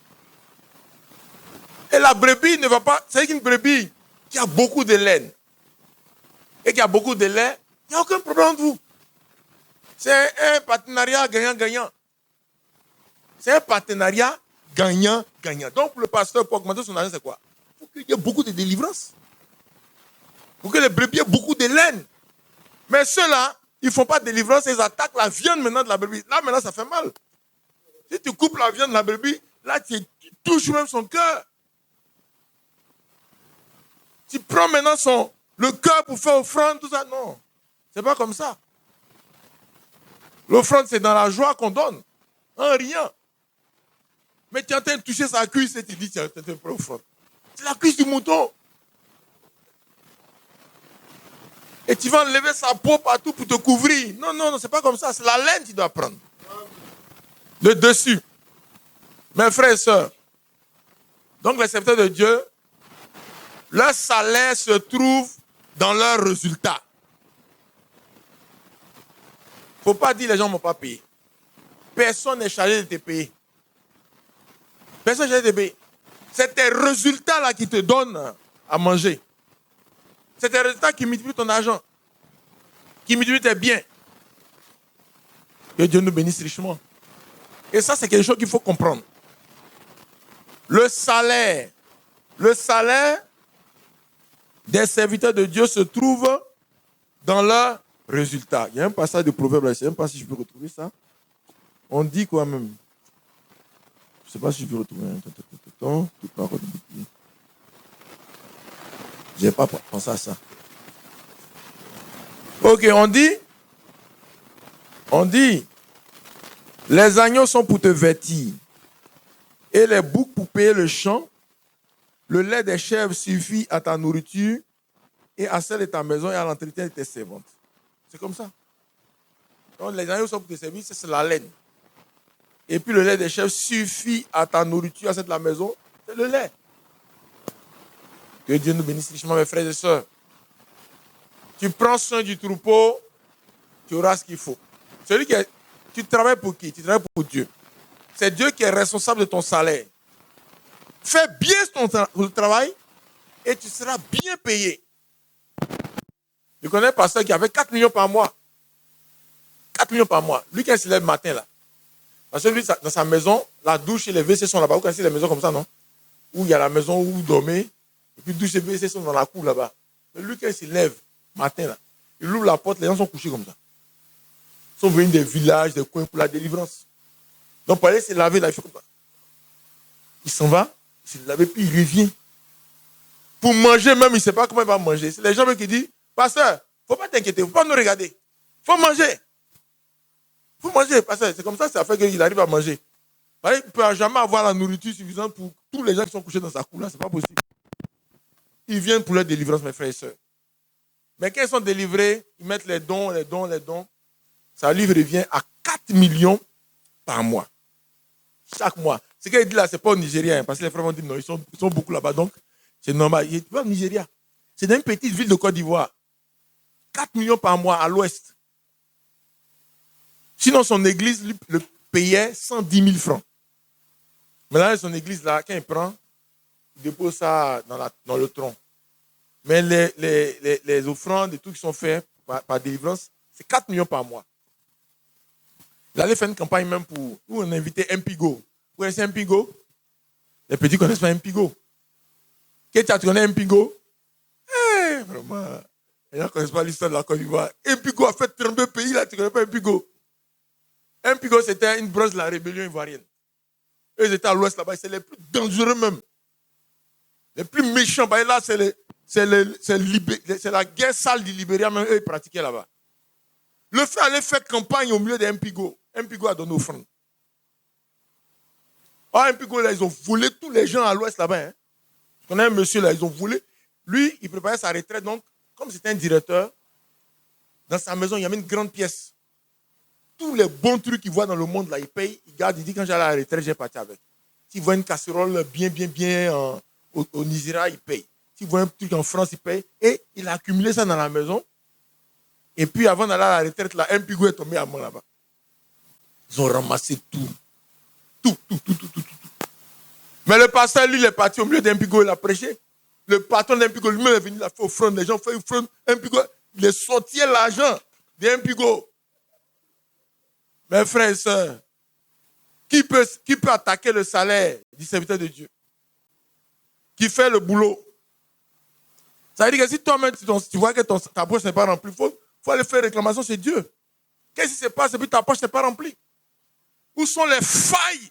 Et la brebis ne va pas... C'est qu'une brebis qui a beaucoup de laine et qui a beaucoup de lait, il n'y a aucun problème entre vous. C'est un partenariat gagnant-gagnant. C'est un partenariat gagnant-gagnant. Donc, pour le pasteur, pour augmenter son argent, c'est quoi? Il faut qu'il y ait beaucoup de délivrance. Il faut que les brebis aient beaucoup de laine. Mais ceux-là, ils ne font pas de délivrance, ils attaquent la viande maintenant de la brebis. Là, maintenant, ça fait mal. Si tu coupes la viande de la brebis, là, tu touches même son cœur. Tu prends maintenant le cœur pour faire offrande, tout ça. Non, c'est pas comme ça. L'offrande, c'est dans la joie qu'on donne. En rien. Mais tu es en train de toucher sa cuisse et tu dis, tu es en train de faire offrande. C'est la cuisse du mouton. Et tu vas enlever sa peau partout pour te couvrir. Non, non, non, c'est pas comme ça. C'est la laine que tu dois prendre. Le dessus. Mes frères et sœurs. Donc, les serviteurs de Dieu, leur salaire se trouve dans leurs résultats. Il ne faut pas dire les gens ne m'ont pas payé. Personne n'est chargé de te payer. Personne n'est chargé de te payer. C'est tes résultats là qui te donnent à manger. C'est tes résultats qui multiplient ton argent. Qui multiplient tes biens. Que Dieu nous bénisse richement. Et ça, c'est quelque chose qu'il faut comprendre. Le salaire des serviteurs de Dieu se trouve dans leurs résultats. Il y a un passage de Proverbe, je ne sais même pas si je peux retrouver ça. On dit quoi même? Je ne sais pas si je peux retrouver. Je n'ai pas pensé à ça. Ok, on dit, les agneaux sont pour te vêtir et les boucs pour payer le champ. Le lait des chèvres suffit à ta nourriture et à celle de ta maison et à l'entretien de tes servantes. C'est comme ça. Donc les agneaux sont pour te servir, c'est la laine. Et puis le lait des chèvres suffit à ta nourriture, à celle de la maison, c'est le lait. Que Dieu nous bénisse richement, mes frères et sœurs. Tu prends soin du troupeau, tu auras ce qu'il faut. Tu travailles pour qui? Tu travailles pour Dieu. C'est Dieu qui est responsable de ton salaire. Fais bien ton travail et tu seras bien payé. Je connais un pasteur qui avait 4 millions par mois. 4 millions par mois. Lui, quand il se lève le matin, là. Parce que lui, dans sa maison, la douche et les WC sont là-bas. Vous connaissez les maisons comme ça, non? Où il y a la maison où vous dormez. Et puis douche et WC sont dans la cour là-bas. Mais lui, quand il se lève le matin, là, il ouvre la porte, les gens sont couchés comme ça. Ils sont venus des villages, des coins pour la délivrance. Donc, pour aller se laver, là, il fait comme ça. Il s'en va. Il se lave, puis il revient. Pour manger même, il ne sait pas comment il va manger. C'est les gens qui disent, pasteur, il ne faut pas t'inquiéter, il ne faut pas nous regarder. Il faut manger. Il faut manger, pasteur. C'est comme ça fait qu'il arrive à manger. Il ne peut jamais avoir la nourriture suffisante pour tous les gens qui sont couchés dans sa cour là, ce n'est pas possible. Ils viennent pour leur délivrance, mes frères et sœurs. Mais quand ils sont délivrés, ils mettent les dons. Ça lui revient à 4 millions par mois. Chaque mois. Ce qu'il dit là, ce n'est pas au Nigeria, parce que les frères vont dire non, ils sont beaucoup là-bas, donc c'est normal. Il est au Nigeria. C'est dans une petite ville de Côte d'Ivoire. 4 millions par mois à l'ouest. Sinon, son église le payait 110 000 francs. Maintenant, son église, là, quand il prend, il dépose ça dans le tronc. Mais les offrandes et tout qui sont faits par délivrance, c'est 4 millions par mois. Il allait faire une campagne même où on invitait Mpigo. Vous connaissez Mpigo? Les petits ne connaissent pas Mpigo. Tu connais Mpigo? Vraiment. Les gens ne connaissent pas l'histoire de la Côte d'Ivoire. Mpigo a fait 32 pays, là, tu ne connais pas Mpigo. Mpigo, c'était une branche de la rébellion ivoirienne. Eux, ils étaient à l'ouest là-bas, c'est les plus dangereux même. Les plus méchants. Bah, là, c'est la guerre sale du Libéria, même eux, ils pratiquaient là-bas. Le fait d'aller faire campagne au milieu de Mpigo. Mpigo a donné offrande. Mpigo, là, ils ont volé tous les gens à l'ouest là-bas. Hein. Je connais un monsieur là, ils ont volé. Lui, il préparait sa retraite. Donc, comme c'était un directeur, dans sa maison, il y avait une grande pièce. Tous les bons trucs qu'il voit dans le monde, là, il paye. Il garde, il dit, quand j'allais à la retraite, j'ai parti avec. S'il voit une casserole bien au Nigeria, il paye. S'il voit un truc en France, il paye. Et il a accumulé ça dans la maison. Et puis, avant d'aller à la retraite, là, Mpigo est tombé à mort là-bas. Ils ont ramassé tout. Tout. Mais le pasteur, lui, il est parti au milieu d'Mpigo, il a prêché. Le patron d'Mpigo, lui-même est venu, il a fait offrande. Les gens ont fait offrande. Mpigo, il est sorti l'argent d'Mpigo. Mes frères et sœurs, qui peut attaquer le salaire du serviteur de Dieu? Qui fait le boulot? Ça veut dire que si toi-même, tu vois que ta poche n'est pas remplie, il faut aller faire réclamation chez Dieu. Qu'est-ce qui se passe et puis ta poche n'est pas remplie? Où sont les failles?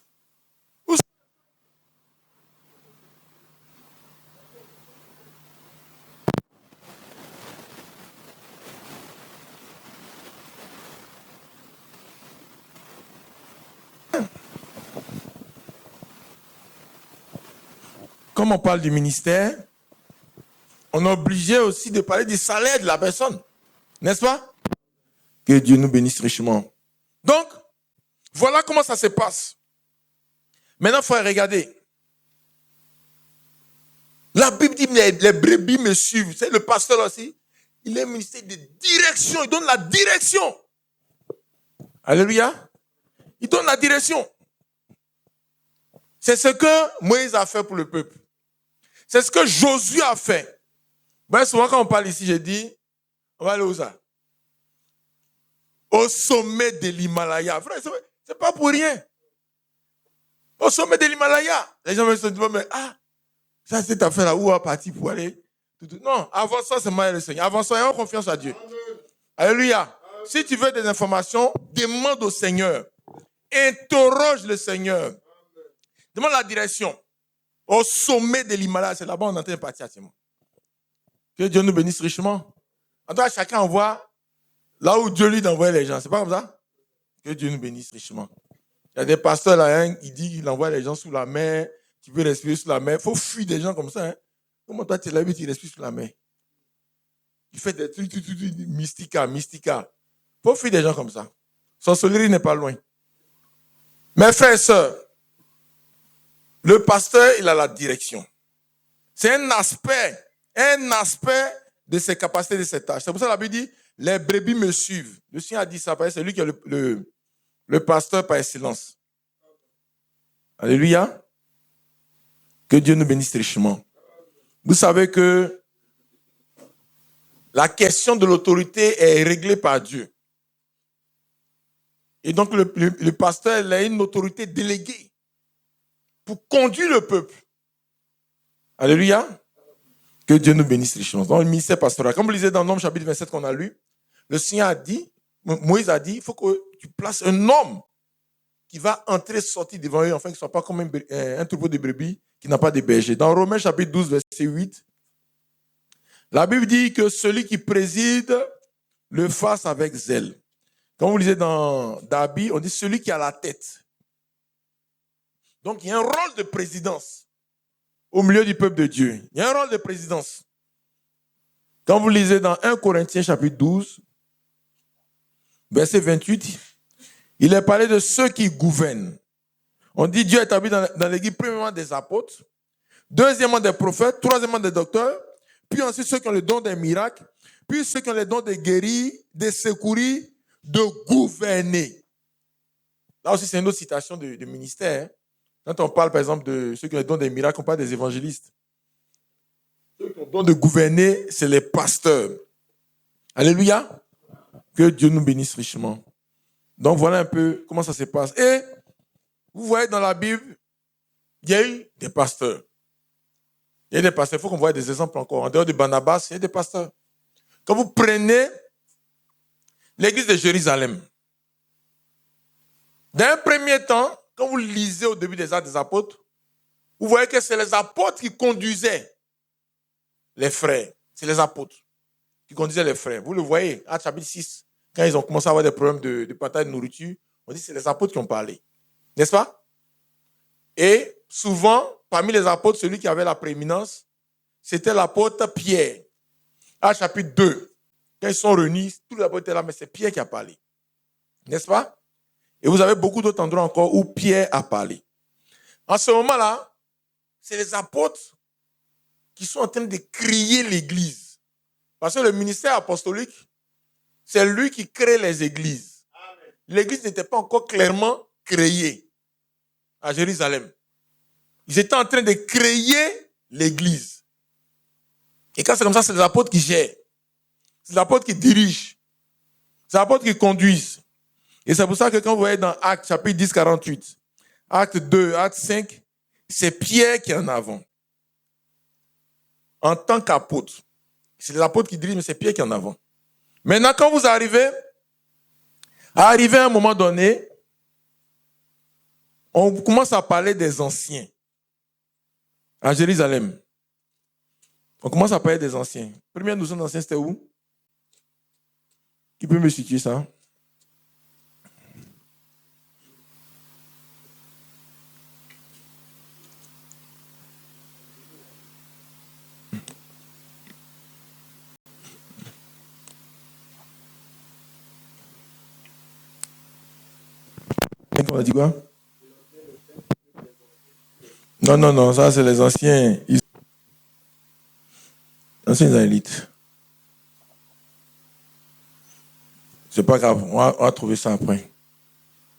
Comme on parle du ministère, on est obligé aussi de parler du salaire de la personne. N'est-ce pas? Que Dieu nous bénisse richement. Donc, voilà comment ça se passe. Maintenant, il faut regarder. La Bible dit, les brebis me suivent. C'est le pasteur aussi. Il est ministère de direction. Il donne la direction. Alléluia. Il donne la direction. C'est ce que Moïse a fait pour le peuple. C'est ce que Josué a fait. Ben, souvent quand on parle ici, j'ai dit, on va aller où ça? Au sommet de l'Himalaya. Frère, c'est pas pour rien. Au sommet de l'Himalaya. Les gens me se disent, mais ça c'est ta affaire là, où on va partir pour aller? Non, avant ça, c'est moi et le Seigneur. Avant ça, ayons confiance à Dieu. Amen. Alléluia. Amen. Si tu veux des informations, demande au Seigneur. Interroge le Seigneur. Amen. Demande la direction. Au sommet de l'Himalaya, c'est là-bas on est en train de partir actuellement. Que Dieu nous bénisse richement. En tout cas, chacun envoie là où Dieu lui envoie les gens. C'est pas comme ça? Que Dieu nous bénisse richement. Il y a des pasteurs là, hein, qui disent qu'il envoie les gens sous la mer. Tu peux respirer sous la mer. Il faut fuir des gens comme ça. Hein. Comment toi, tu es là, tu respires sous la mer? Tu fais des trucs, mystica. Il faut fuir des gens comme ça. Sorcellerie n'est pas loin. Mes frères et sœurs, le pasteur, il a la direction. C'est un aspect de ses capacités, de ses tâches. C'est pour ça que la Bible dit, les brebis me suivent. Le Seigneur a dit ça, c'est lui qui est le pasteur par excellence. Alléluia. Que Dieu nous bénisse richement. Vous savez que la question de l'autorité est réglée par Dieu. Et donc le pasteur il a une autorité déléguée pour conduire le peuple. Alléluia. Que Dieu nous bénisse richement. Dans le ministère pastoral, comme vous lisez dans Nombre chapitre 27 qu'on a lu, le Seigneur a dit, Moïse a dit, il faut que tu places un homme qui va entrer, sortir devant eux, afin qu'il ne soit pas comme un troupeau de brebis qui n'a pas de berger. Dans Romains chapitre 12, verset 8, la Bible dit que celui qui préside le fasse avec zèle. Quand vous lisez dans Dabi, on dit celui qui a la tête. Donc il y a un rôle de présidence au milieu du peuple de Dieu. Il y a un rôle de présidence. Quand vous lisez dans 1 Corinthiens chapitre 12, verset 28, il est parlé de ceux qui gouvernent. On dit Dieu a établi dans l'église premièrement des apôtres, deuxièmement des prophètes, troisièmement des docteurs, puis ensuite ceux qui ont le don des miracles, puis ceux qui ont le don de guérir, de secourir, de gouverner. Là aussi, c'est une autre citation de ministère. Quand on parle, par exemple, de ceux qui ont le don des miracles, on parle des évangélistes. Ceux qui ont le don de gouverner, c'est les pasteurs. Alléluia. Que Dieu nous bénisse richement. Donc voilà un peu comment ça se passe. Et vous voyez dans la Bible, il y a eu des pasteurs. Il y a des pasteurs, il faut qu'on voie des exemples encore. En dehors de Barnabas, il y a des pasteurs. Quand vous prenez l'église de Jérusalem, d'un premier temps, quand vous lisez au début des Actes des Apôtres, vous voyez que c'est les apôtres qui conduisaient les frères. C'est les apôtres qui conduisaient les frères. Vous le voyez, Actes chapitre 6, quand ils ont commencé à avoir des problèmes de partage de nourriture, on dit que c'est les apôtres qui ont parlé. N'est-ce pas? Et souvent, parmi les apôtres, celui qui avait la prééminence, c'était l'apôtre Pierre. Actes chapitre 2, quand ils sont réunis, tous les apôtres étaient là, mais c'est Pierre qui a parlé. N'est-ce pas? Et vous avez beaucoup d'autres endroits encore où Pierre a parlé. En ce moment-là, c'est les apôtres qui sont en train de crier l'église. Parce que le ministère apostolique, c'est lui qui crée les églises. Amen. L'église n'était pas encore clairement créée à Jérusalem. Ils étaient en train de créer l'église. Et quand c'est comme ça, c'est les apôtres qui gèrent. C'est les apôtres qui dirigent. C'est les apôtres qui conduisent. Et c'est pour ça que quand vous voyez dans Actes chapitre 10, 48, Acte 2, Acte 5, c'est Pierre qui est en avant. En tant qu'apôtre. C'est les apôtres qui dirigent, mais c'est Pierre qui est en avant. Maintenant, quand vous arrivez à un moment donné, on commence à parler des anciens. À Jérusalem. On commence à parler des anciens. Première notion d'anciens, c'était où? Qui peut me situer ça? On a dit quoi? Non, ça c'est les anciens. Anciens Israélites. C'est pas grave, on va trouver ça après.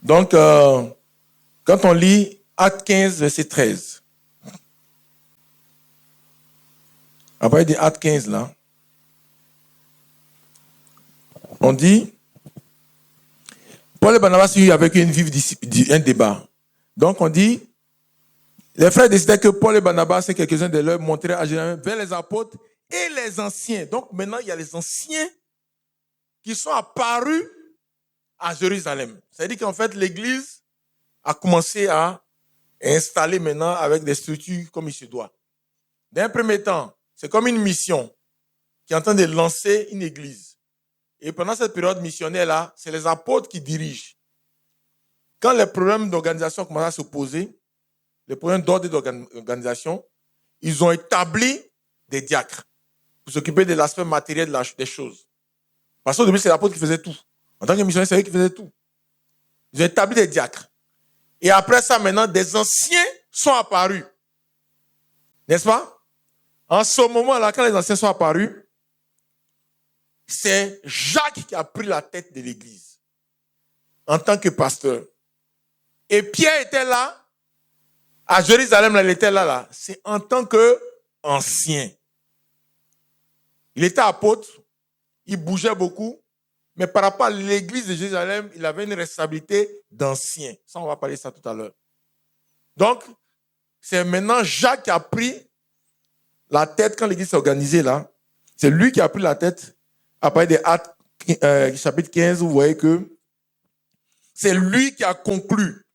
Donc, quand on lit Acte 15, verset 13, après des Acte 15 là, on dit, Paul et Barnabas ont eu avec une vive un débat. Donc on dit, les frères décidaient que Paul et Barnabas et quelques-uns de leurs montraient à Jérusalem vers les apôtres et les anciens. Donc maintenant, il y a les anciens qui sont apparus à Jérusalem. C'est-à-dire qu'en fait, l'église a commencé à installer maintenant avec des structures comme il se doit. D'un premier temps, c'est comme une mission qui est en train de lancer une église. Et pendant cette période missionnaire-là, c'est les apôtres qui dirigent. Quand les problèmes d'organisation commencent à se poser, les problèmes d'ordre et d'organisation, ils ont établi des diacres pour s'occuper de l'aspect matériel des choses. Parce qu'au début, c'est l'apôtre qui faisait tout. En tant que missionnaire, c'est eux qui faisaient tout. Ils ont établi des diacres. Et après ça, maintenant, des anciens sont apparus. N'est-ce pas? En ce moment-là, quand les anciens sont apparus, c'est Jacques qui a pris la tête de l'église en tant que pasteur. Et Pierre était là, à Jérusalem, là, il était là. C'est en tant qu'ancien. Il était apôtre, il bougeait beaucoup, mais par rapport à l'église de Jérusalem, il avait une responsabilité d'ancien. Ça, on va parler de ça tout à l'heure. Donc, c'est maintenant Jacques qui a pris la tête quand l'église s'est organisée là. C'est lui qui a pris la tête. Après des Actes chapitre 15, vous voyez que c'est lui qui a conclu.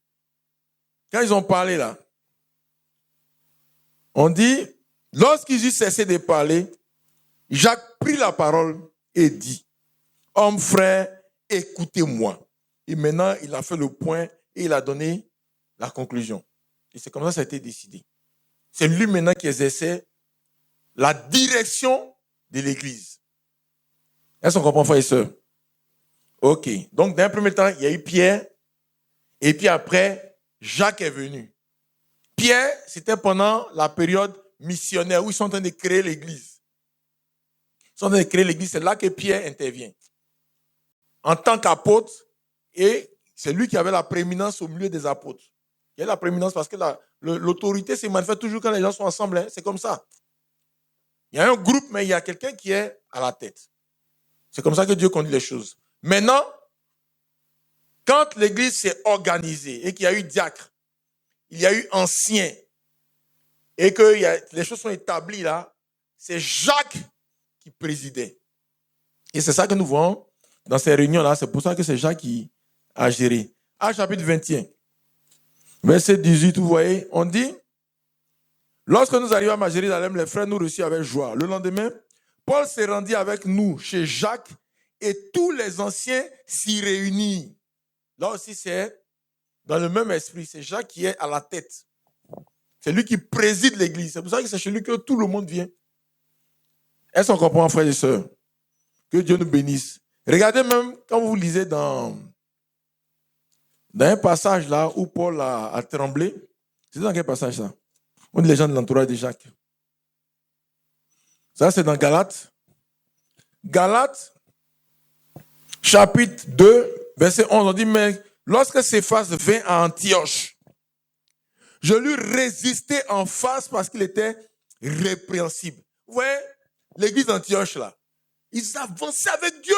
Quand ils ont parlé là, on dit, lorsqu'ils eurent cessé de parler, Jacques prit la parole et dit, hommes frères, écoutez-moi. Et maintenant, il a fait le point et il a donné la conclusion. Et c'est comme ça que ça a été décidé. C'est lui maintenant qui exerçait la direction de l'église. Est-ce qu'on comprend, frères et sœurs? Ok. Donc, d'un premier temps, il y a eu Pierre. Et puis après, Jacques est venu. Pierre, c'était pendant la période missionnaire où ils sont en train de créer l'église. Ils sont en train de créer l'église. C'est là que Pierre intervient. En tant qu'apôtre, et c'est lui qui avait la prééminence au milieu des apôtres. Il y a la prééminence parce que l'autorité se manifeste toujours quand les gens sont ensemble. Hein. C'est comme ça. Il y a un groupe, mais il y a quelqu'un qui est à la tête. C'est comme ça que Dieu conduit les choses. Maintenant, Quand l'église s'est organisée et qu'il y a eu diacre, il y a eu anciens, et que les choses sont établies là, c'est Jacques qui présidait. Et c'est ça que nous voyons dans ces réunions-là. C'est pour ça que c'est Jacques qui a géré. Actes chapitre 21, verset 18, vous voyez, on dit, lorsque nous arrivons à Jérusalem, les frères nous reçurent avec joie. Le lendemain, Paul s'est rendu avec nous chez Jacques et tous les anciens s'y réunissent. Là aussi, c'est dans le même esprit. C'est Jacques qui est à la tête. C'est lui qui préside l'église. C'est pour ça que c'est chez lui que tout le monde vient. Est-ce qu'on comprend, frères et sœurs? Que Dieu nous bénisse. Regardez même quand vous lisez dans un passage là où Paul a tremblé. C'est dans quel passage ça? On dit les gens de l'entourage de Jacques. Ça, c'est dans Galates. Galates, chapitre 2, verset 11, on dit, mais lorsque Céphas vint à Antioche, je lui résistais en face parce qu'il était répréhensible. Vous voyez, l'église d'Antioche là, ils avançaient avec Dieu.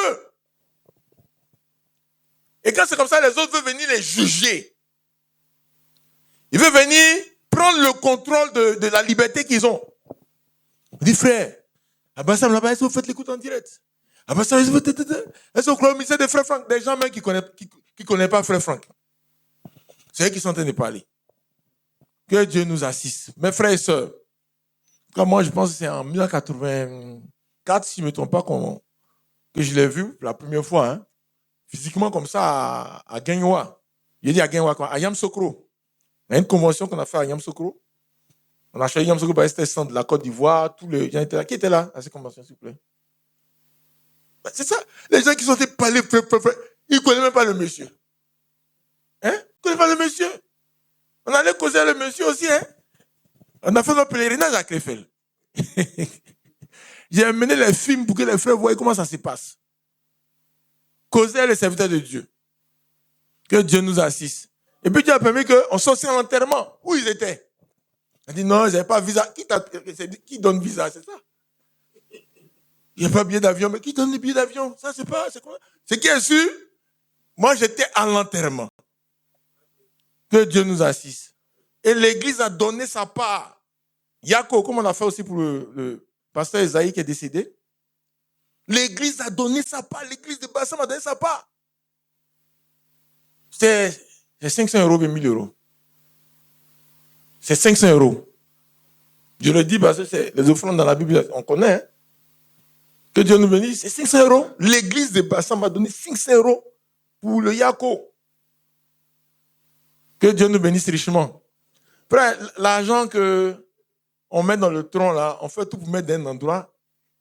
Et quand c'est comme ça, les autres veulent venir les juger. Ils veulent venir prendre le contrôle de la liberté qu'ils ont. On dit, frère, Abassam là-bas, est-ce que vous faites l'écoute en direct? Abassam, est-ce que vous croyez au ministère de Frère Franck? Des gens même qui ne connaissent pas Frère Franck. C'est eux qui sont en train de parler. Que Dieu nous assiste. Mes frères et sœurs, comme moi, je pense que c'est en 1984, si je ne me trompe pas, que je l'ai vu la première fois, hein, physiquement comme ça, à Gagnoa. Il dit à Gagnoa, à Yamsokro. Il y a une convention qu'on a fait à Yamsokro. On a choisi Yamsokro par c'était centre de la Côte d'Ivoire. Tous les gens étaient là. Qui était là à cette convention, s'il vous plaît? C'est ça. Les gens qui sont parler, ils ne connaissent même pas le monsieur. Hein? Ils ne connaissent pas le monsieur. On allait causer le monsieur aussi. Hein? On a fait notre pèlerinage à Krefeld. J'ai amené les films pour que les frères voient comment ça se passe. Causer les serviteurs de Dieu. Que Dieu nous assiste. Et puis Dieu a permis qu'on sorte en enterrement. Où ils étaient? On a dit non, ils n'avaient pas visa. Qui donne visa? C'est ça. Il n'y a pas de billet d'avion. Mais qui donne les billets d'avion? Ça, c'est pas. C'est quoi? C'est qui est sûr? Moi, j'étais à l'enterrement. Que Dieu nous assiste. Et l'église a donné sa part. Yako, comme on a fait aussi pour le pasteur Esaïe qui est décédé. L'église a donné sa part. L'église de Bassam a donné sa part. C'est 500 euros et 1000 euros. C'est 500 euros. Je le dis parce que c'est les offrandes dans la Bible, on connaît. Hein? Que Dieu nous bénisse, c'est 500 euros. L'église de Bassam m'a donné 500 euros pour le Yako. Que Dieu nous bénisse richement. Frère, l'argent qu'on met dans le tronc là, on fait tout pour mettre dans un endroit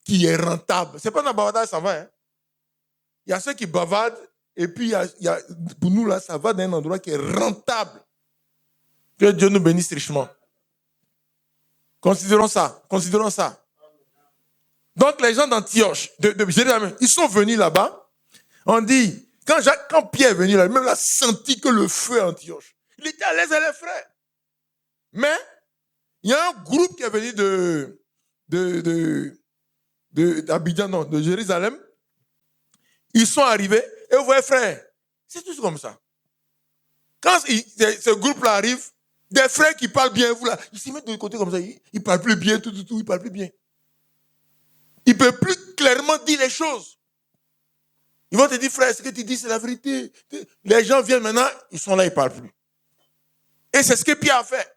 qui est rentable. C'est pas dans le bavardage, ça va. Hein? Il y a ceux qui bavardent et puis pour nous là, ça va dans un endroit qui est rentable. Que Dieu nous bénisse richement. Considérons ça. Donc les gens d'Antioche, de Jérusalem, ils sont venus là-bas. On dit, quand Pierre est venu là, même a senti que le feu à Antioche. Il était à l'aise avec les frères. Mais il y a un groupe qui est venu d'Abidjan, non, de Jérusalem. Ils sont arrivés et vous voyez, frère, c'est tout comme ça. Quand ce groupe-là arrive, des frères qui parlent bien, vous là, ils se mettent de côté comme ça, ils ne parlent plus bien, tout, ils ne parlent plus bien. Ils ne peuvent plus clairement dire les choses. Ils vont te dire, frère, ce que tu dis, c'est la vérité. Les gens viennent maintenant, ils sont là, ils ne parlent plus. Et c'est ce que Pierre a fait.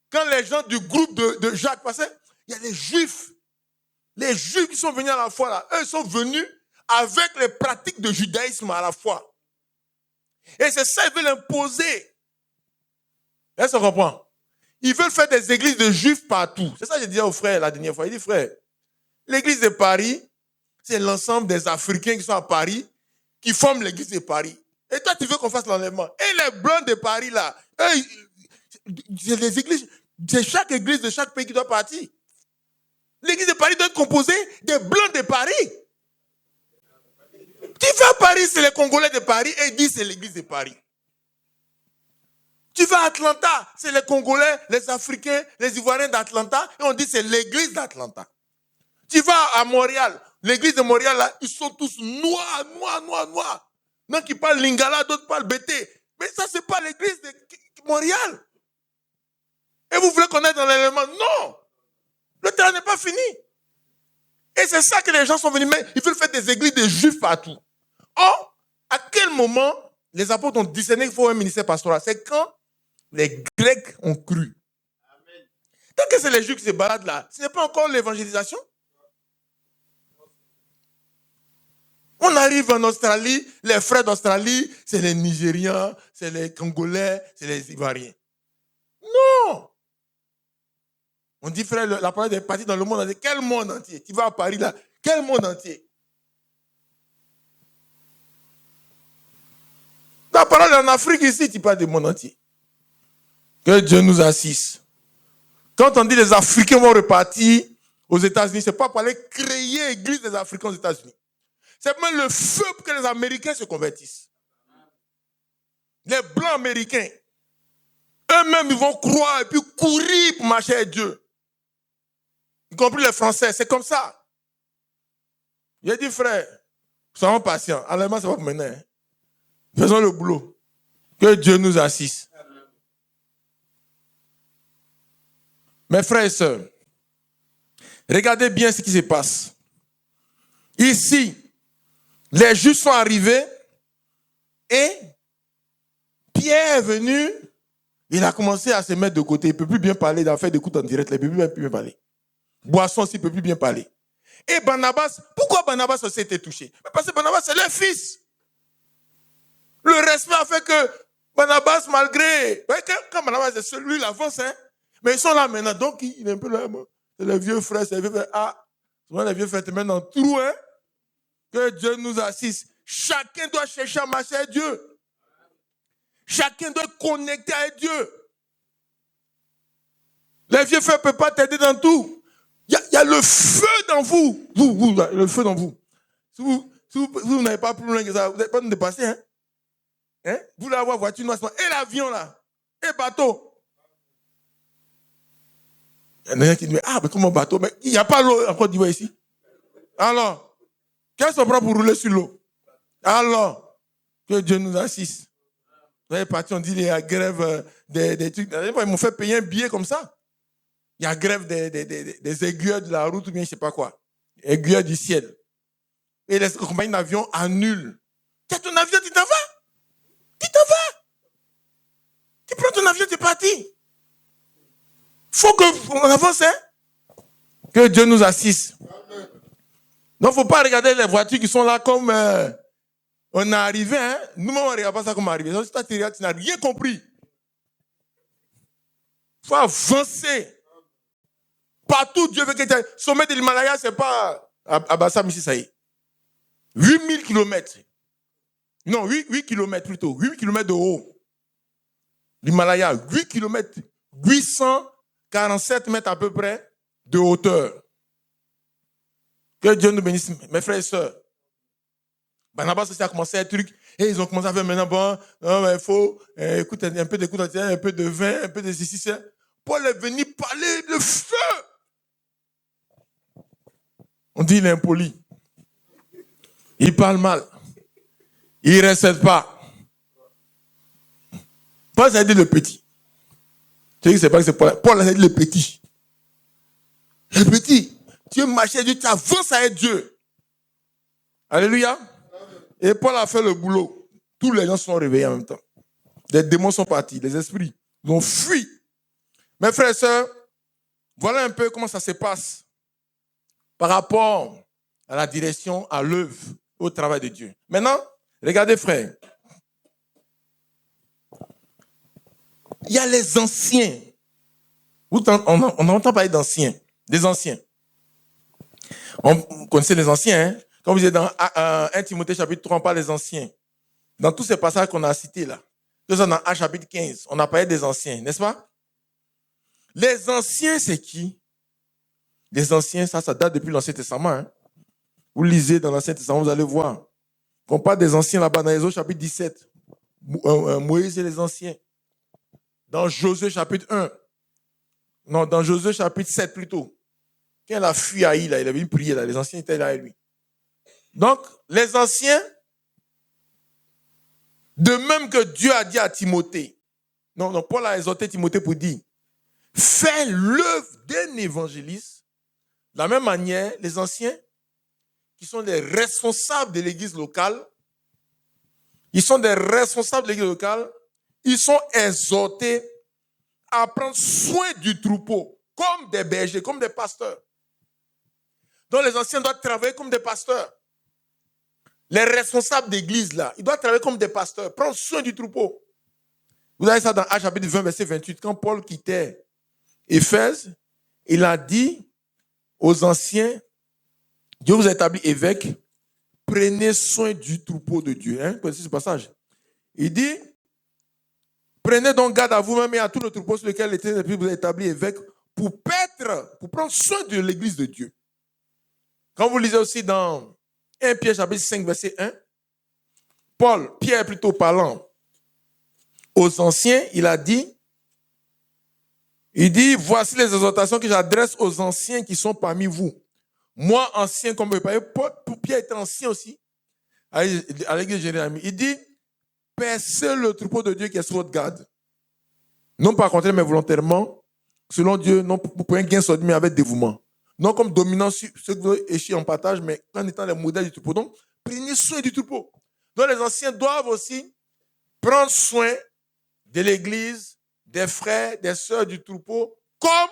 Quand les gens du groupe de Jacques passaient, il y a les Juifs. Les Juifs qui sont venus à la foi, là, eux sont venus avec les pratiques de judaïsme à la fois. Et c'est ça, ils veulent imposer. Est-ce qu'on comprend? Ils veulent faire des églises de Juifs partout. C'est ça que je disais aux frères la dernière fois. Il dit, frère, l'église de Paris, c'est l'ensemble des Africains qui sont à Paris qui forment l'église de Paris. Et toi, tu veux qu'on fasse l'enlèvement. Et les Blancs de Paris, là, eux, c'est les églises, c'est chaque église de chaque pays qui doit partir. L'église de Paris doit être composée des Blancs de Paris. Tu vas à Paris, c'est les Congolais de Paris, et ils disent c'est l'église de Paris. Tu vas à Atlanta, c'est les Congolais, les Africains, les Ivoiriens d'Atlanta, et on dit c'est l'église d'Atlanta. Tu vas à Montréal, l'église de Montréal, là, ils sont tous noirs. Non, qui parlent lingala, d'autres parlent bété. Mais ça, c'est pas l'église de Montréal. Et vous voulez qu'on est dans l'élément? Non. Le terrain n'est pas fini. Et c'est ça que les gens sont venus. Mais ils veulent faire des églises de juifs partout. Or, à quel moment les apôtres ont discerné qu'il faut un ministère pastoral? C'est quand les Grecs ont cru. Amen. Tant que c'est les juifs qui se baladent là, ce n'est pas encore l'évangélisation. On arrive en Australie, les frères d'Australie, c'est les Nigérians, c'est les Congolais, c'est les Ivoiriens. Non! On dit, frère, la parole est partie dans le monde entier. Quel monde entier? Tu vas à Paris là, quel monde entier? La parole est en Afrique ici, tu parles du monde entier. Que Dieu nous assiste. Quand on dit les Africains vont repartir aux États-Unis, ce n'est pas pour aller créer l'église des Africains aux États-Unis. C'est même le feu pour que les Américains se convertissent. Les Blancs américains, eux-mêmes, ils vont croire et puis courir pour marcher avec Dieu. Y compris les Français, c'est comme ça. J'ai dit, frère, soyons patients. Allemand, ça va mener. Hein. Faisons le boulot. Que Dieu nous assiste. Mes frères et sœurs, regardez bien ce qui se passe. Ici, les Juifs sont arrivés et Pierre est venu, il a commencé à se mettre de côté. Il ne peut plus bien parler, il a fait des écoutes en direct, il ne peut plus bien parler. Boisson aussi, il ne peut plus bien parler. Et Barnabas, pourquoi Barnabas aussi était touché? Parce que Barnabas, c'est leur fils. Le respect a fait que Barnabas, malgré... Quand Barnabas est seul, lui, il avance, hein. Mais ils sont là maintenant, donc il est un peu là. C'est les vieux frères, c'est les vieux frères. Ah, souvent les vieux frères te mettent dans le trou, hein. Que Dieu nous assiste. Chacun doit chercher à marcher avec Dieu. Chacun doit connecter avec Dieu. Les vieux frères ne peuvent pas t'aider dans tout. Il y a le feu dans vous. Vous, le feu dans vous. Si vous n'avez pas plus loin que ça, vous n'allez pas nous dépasser, hein. Vous voulez avoir voiture noire, et l'avion là, et bateau. Il y en a qui disent, mais comment bateau? Mais il n'y a pas l'eau en Côte d'Ivoire ici. Alors, qu'est-ce qu'on prend pour rouler sur l'eau? Alors, que Dieu nous assiste. Vous avez parti, on dit, il y a grève des trucs. Ils m'ont fait payer un billet comme ça. Il y a grève des aiguilleurs de la route ou bien je ne sais pas quoi. Aiguilleurs du ciel. Et les compagnies d'avion annulent. Tu as ton avion, tu t'en vas? Tu t'en vas? Tu prends ton avion, tu es parti. Faut qu'on avance, hein? Que Dieu nous assiste. Donc, il ne faut pas regarder les voitures qui sont là comme on est arrivé, hein? Nous-mêmes, on ne regarde pas ça comme arrivé. Donc, si toi, tu regardes, tu n'as rien compris. Il faut avancer. Partout, Dieu veut que tu ailles. Sommet de l'Himalaya, ce n'est pas à Bassam, ici, ça y est. 8000 km. Non, 8 km plutôt. 8 km de haut. L'Himalaya, 8 km. 847 mètres à peu près de hauteur. Que Dieu nous bénisse, mes frères et sœurs. Barnabas aussi a commencé un truc, et ils ont commencé à faire maintenant, bon, il faut, écoute, un peu d'écoute, un peu de vin, un peu de ceci, ça. Paul est venu parler de feu. On dit il est impoli. Il parle mal. Il ne respecte pas. Paul, ça a dit le petit. Tu sais que c'est pas que c'est Paul. Paul a dit le petit. Le petit. Tu marches avec Dieu, tu avances avec Dieu. Alléluia. Et Paul a fait le boulot. Tous les gens sont réveillés en même temps. Les démons sont partis, les esprits ont fui. Mes frères et sœurs, voilà un peu comment ça se passe par rapport à la direction, à l'œuvre, au travail de Dieu. Maintenant, regardez frères. Il y a les anciens. On entend parler d'anciens. Des anciens. On connaissait les anciens. Hein? Quand vous êtes dans 1 Timothée chapitre 3, on parle des anciens. Dans tous ces passages qu'on a cités là. Dans 1 chapitre 15, on a parlé des anciens, n'est-ce pas? Les anciens, c'est qui? Les anciens, ça date depuis l'Ancien Testament. Hein? Vous lisez dans l'Ancien Testament, vous allez voir. On parle des anciens là-bas dans Exode chapitre 17. Moïse et les anciens. Dans Josué chapitre 1. Non, dans Josué chapitre 7 plutôt. Quand il a fui Haï, là, il avait une prière, là, les anciens étaient là avec lui. Donc, les anciens, De même que Dieu a dit à Timothée, non, Paul a exhorté Timothée pour dire, fais l'œuvre d'un évangéliste. De la même manière, les anciens, qui sont les responsables de l'église locale, ils sont exhortés à prendre soin du troupeau, comme des bergers, comme des pasteurs. Donc les anciens doivent travailler comme des pasteurs. Les responsables d'église, là, ils doivent travailler comme des pasteurs, prendre soin du troupeau. Vous avez ça dans Actes chapitre 20, verset 28. Quand Paul quittait Éphèse, il a dit aux anciens, Dieu vous a établi évêque, prenez soin du troupeau de Dieu. Vous connaissez ce passage? Il dit, prenez donc garde à vous-même et à tout le troupeau sur lequel l'Éternel vous a établi évêque pour prendre soin de l'église de Dieu. Quand vous lisez aussi dans 1 Pierre chapitre 5, verset 1, Pierre plutôt parlant aux anciens, il dit, voici les exhortations que j'adresse aux anciens qui sont parmi vous. Moi, ancien, comme vous voyez, Pierre était ancien aussi, à l'église de Jérémie. Il dit, percez le troupeau de Dieu qui est sous votre garde. Non pas contre, mais volontairement, selon Dieu, non pour un gain sorti, mais avec dévouement. Non comme dominant sur ceux que vous échouez en partage, mais en étant les modèles du troupeau. Donc, prenez soin du troupeau. Donc, les anciens doivent aussi prendre soin de l'église, des frères, des sœurs du troupeau, comme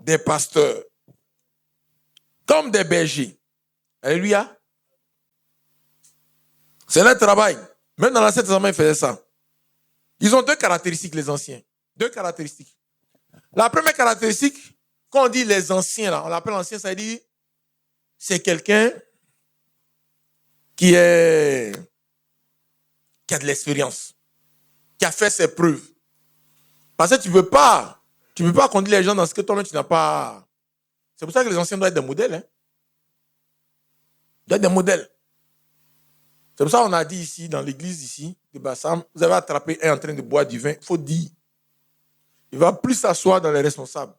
des pasteurs, comme des bergers. Alléluia. C'est leur travail. Même dans l'Ancien Testament, ils faisaient ça. Ils ont deux caractéristiques, les anciens. Deux caractéristiques. La première caractéristique, quand on dit les anciens, là, on l'appelle ancien, ça veut dire c'est quelqu'un qui a de l'expérience, qui a fait ses preuves. Parce que tu ne peux pas conduire les gens dans ce que toi-même tu n'as pas. C'est pour ça que les anciens doivent être des modèles. Ils doivent être des modèles. C'est pour ça qu'on a dit ici, dans l'église ici, de Bassam, vous avez attrapé un en train de boire du vin, il faut dire. Il va plus s'asseoir dans les responsables.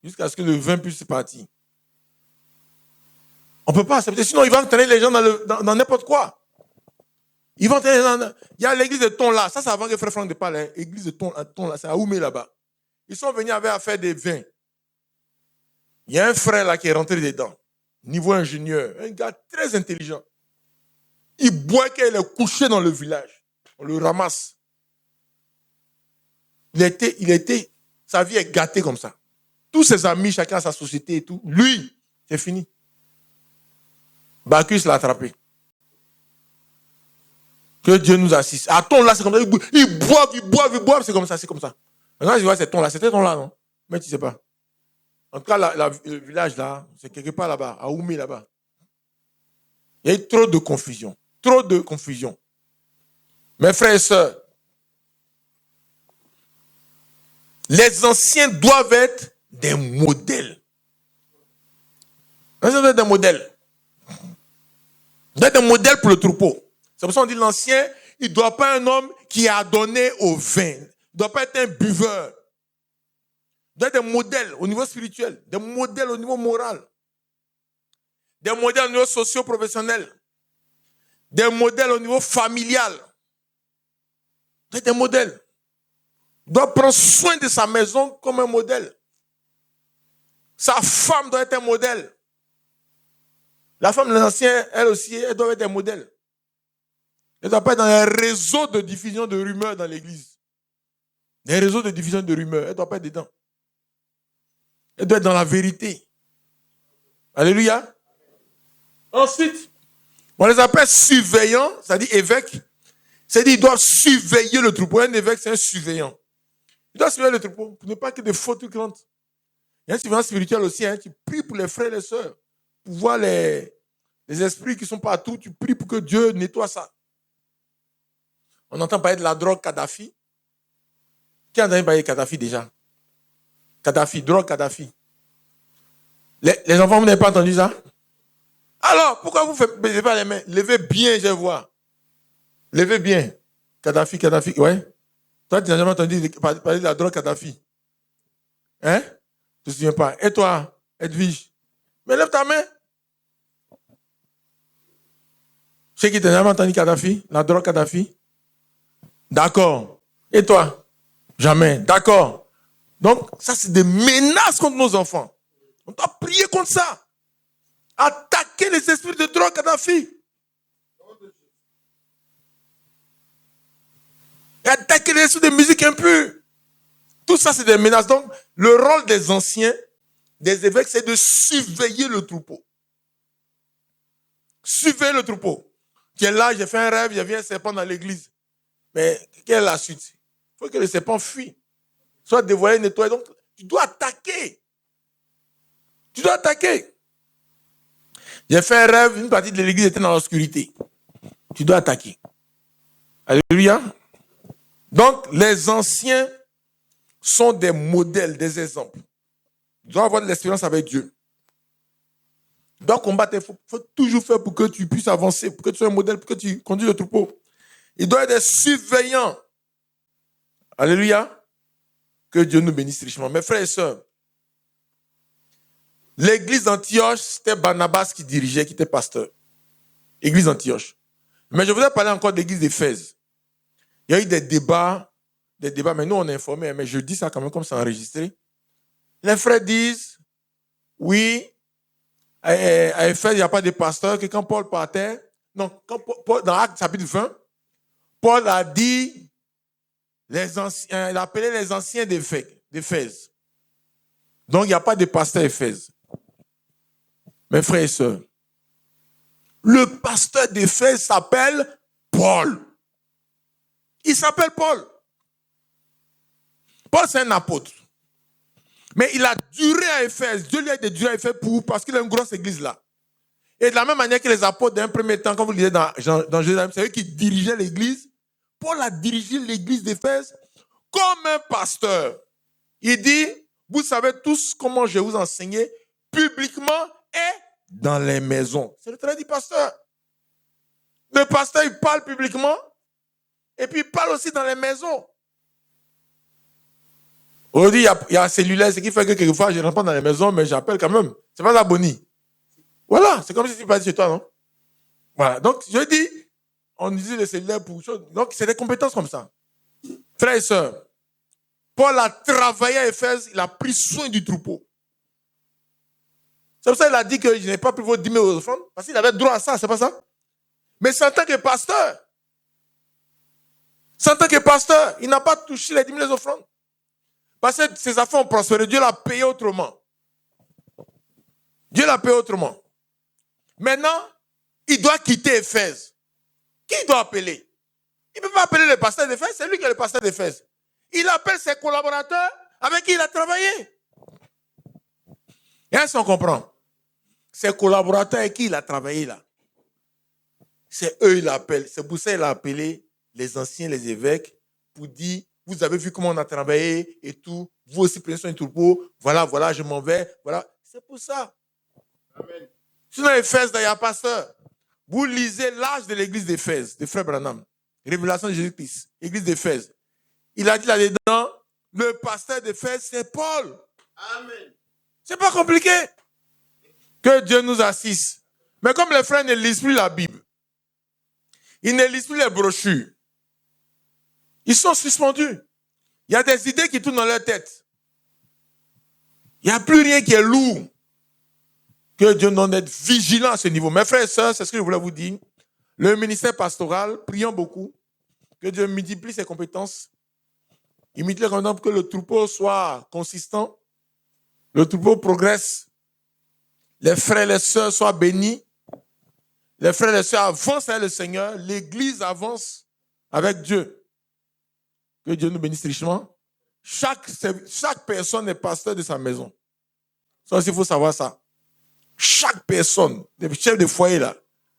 Jusqu'à ce que le vin puisse partir. On ne peut pas accepter, sinon il va entraîner les gens dans n'importe quoi. Il y a l'église de Tonla, ça c'est avant que Frère Franck de parle, l'église de Tonla, c'est à Oumé là-bas. Ils sont venus avec affaire des vins. Il y a un frère là qui est rentré dedans, niveau ingénieur, un gars très intelligent. Il boit qu'il est couché dans le village. On le ramasse. Sa vie est gâtée comme ça. Tous ses amis, chacun a sa société et tout. Lui, c'est fini. Bacchus l'a attrapé. Que Dieu nous assiste. À ton là, c'est comme ça. Ils boivent, c'est comme ça. Maintenant, je vois, c'est ton là. C'était ton là, non? Mais tu sais pas. En tout cas, le village là, c'est quelque part là-bas, à Oumé là-bas. Il y a eu trop de confusion. Trop de confusion. Mes frères et sœurs, les anciens doivent être des modèles. Les anciens doivent être des modèles. Ils doivent être des modèles pour le troupeau. C'est pour ça qu'on dit l'ancien, il ne doit pas être un homme qui a donné au vin. Il ne doit pas être un buveur. Il doit être des modèles au niveau spirituel, des modèles au niveau moral, des modèles au niveau socio-professionnel, des modèles au niveau familial. Il doit être des modèles. Il doit prendre soin de sa maison comme un modèle. Sa femme doit être un modèle. La femme de l'ancien, elle aussi, elle doit être un modèle. Elle ne doit pas être dans un réseau de diffusion de rumeurs dans l'église. Un réseau de diffusion de rumeurs, elle ne doit pas être dedans. Elle doit être dans la vérité. Alléluia. Ensuite, on les appelle surveillants, c'est-à-dire évêques. C'est-à-dire qu'ils doivent surveiller le troupeau. Un évêque, c'est un surveillant. Il doit surveiller le troupeau pour ne pas que des fautes rentrent. Il y a un surveillant spirituel aussi qui prie pour les frères et les sœurs. Pour voir les esprits qui sont partout. Tu pries pour que Dieu nettoie ça. On entend parler de la drogue Kadhafi. Qui a entendu parler de Kadhafi déjà? Kadhafi, drogue Kadhafi. Les enfants, vous n'avez pas entendu ça? Alors, pourquoi vous ne baissez pas les mains? Levez bien, je vois. Levez bien. Kadhafi, ouais. Toi, tu n'as jamais entendu parler de la drogue Kadhafi. Hein? Tu ne te souviens pas. Et toi, Edwige? Mais lève ta main. Ceux qui t'ont jamais entendu Kadhafi, la drogue Kadhafi? D'accord. Et toi? Jamais. D'accord. Donc, ça, c'est des menaces contre nos enfants. On doit prier contre ça. Attaquer les esprits de drogue Kadhafi. Et attaquer les esprits de musique impure. Tout ça, c'est des menaces. Donc, le rôle des anciens, des évêques, c'est de surveiller le troupeau. Surveiller le troupeau. Tu es là, j'ai fait un rêve, il y avait un serpent dans l'église. Mais quelle est la suite? Il faut que le serpent fuit. Soit dévoilé, nettoyé. Donc, tu dois attaquer. Tu dois attaquer. J'ai fait un rêve, une partie de l'église était dans l'obscurité. Tu dois attaquer. Alléluia. Donc, les anciens sont des modèles, des exemples. Ils doivent avoir de l'expérience avec Dieu. Ils doivent combattre. Il faut toujours faire pour que tu puisses avancer, pour que tu sois un modèle, pour que tu conduis le troupeau. Ils doivent être des surveillants. Alléluia. Que Dieu nous bénisse richement. Mes frères et sœurs, l'église d'Antioche, c'était Barnabas qui dirigeait, qui était pasteur. Église d'Antioche. Mais je voudrais parler encore de l'église d'Éphèse. Il y a eu des débats, mais nous on est informés, mais je dis ça quand même comme c'est enregistré. Les frères disent, oui, à Éphèse, il n'y a pas de pasteur, que quand Paul partait, non, quand Paul, dans Actes chapitre 20, Paul a dit, il a appelé les anciens d'Éphèse. Donc, il n'y a pas de pasteur d'Éphèse. Mes frères et sœurs, le pasteur d'Éphèse s'appelle Paul. Il s'appelle Paul. Paul, c'est un apôtre. Mais il a duré à Éphèse. Dieu lui a dit de durer à Éphèse parce qu'il a une grosse église là. Et de la même manière que les apôtres, d'un premier temps, comme vous le lisez dans Jérusalem, c'est eux qui dirigeaient l'église. Paul a dirigé l'église d'Éphèse comme un pasteur. Il dit, vous savez tous comment je vous enseignais publiquement et dans les maisons. C'est le travail du pasteur. Le pasteur, il parle publiquement et puis il parle aussi dans les maisons. Aujourd'hui, il y a un cellulaire, ce qui fait que quelquefois, je ne rentre pas dans les maisons, mais j'appelle quand même. C'est pas la bonnie. Voilà, c'est comme si tu parlais chez toi, non? Voilà, donc je dis, on utilise le cellulaire pour choses. Donc, c'est des compétences comme ça. Frères et sœurs, Paul a travaillé à Éphèse, il a pris soin du troupeau. C'est pour ça qu'il a dit que je n'ai pas pris vos 10 000 offrandes, parce qu'il avait droit à ça, c'est pas ça? Mais c'est en tant que pasteur. C'est en tant que pasteur, il n'a pas touché les 10 000 offrandes. Parce que ses affaires ont prospéré, Dieu l'a payé autrement. Dieu l'a payé autrement. Maintenant, il doit quitter Éphèse. Qui il doit appeler? Il ne peut pas appeler le pasteur d'Éphèse, c'est lui qui est le pasteur d'Éphèse. Il appelle ses collaborateurs avec qui il a travaillé. Et est-ce qu'on comprend? Ses collaborateurs avec qui il a travaillé là. C'est eux il appelle. C'est pour ça qu'il a appelé les anciens, les évêques, pour dire, vous avez vu comment on a travaillé et tout. Vous aussi prenez soin du troupeau. Voilà, je m'en vais. Voilà. C'est pour ça. Amen. Sinon, Éphèse, il y a un pasteur. Vous lisez l'âge de l'église d'Éphèse, de Frère Branham. Révélation de Jésus-Christ. Église d'Éphèse. Il a dit là-dedans, le pasteur d'Éphèse, c'est Paul. Amen. C'est pas compliqué. Que Dieu nous assiste. Mais comme les frères ne lisent plus la Bible, ils ne lisent plus les brochures, ils sont suspendus. Il y a des idées qui tournent dans leur tête. Il n'y a plus rien qui est lourd. Que Dieu nous donne d'être vigilant à ce niveau. Mes frères et sœurs, c'est ce que je voulais vous dire. Le ministère pastoral, prions beaucoup. Que Dieu multiplie ses compétences. Il multiplie les compétences pour que le troupeau soit consistant. Le troupeau progresse. Les frères et les sœurs soient bénis. Les frères et les sœurs avancent avec le Seigneur. L'Église avance avec Dieu. Que Dieu nous bénisse richement. Chaque personne est pasteur de sa maison. Ça aussi, il faut savoir ça. Chaque personne, les chefs de foyer là,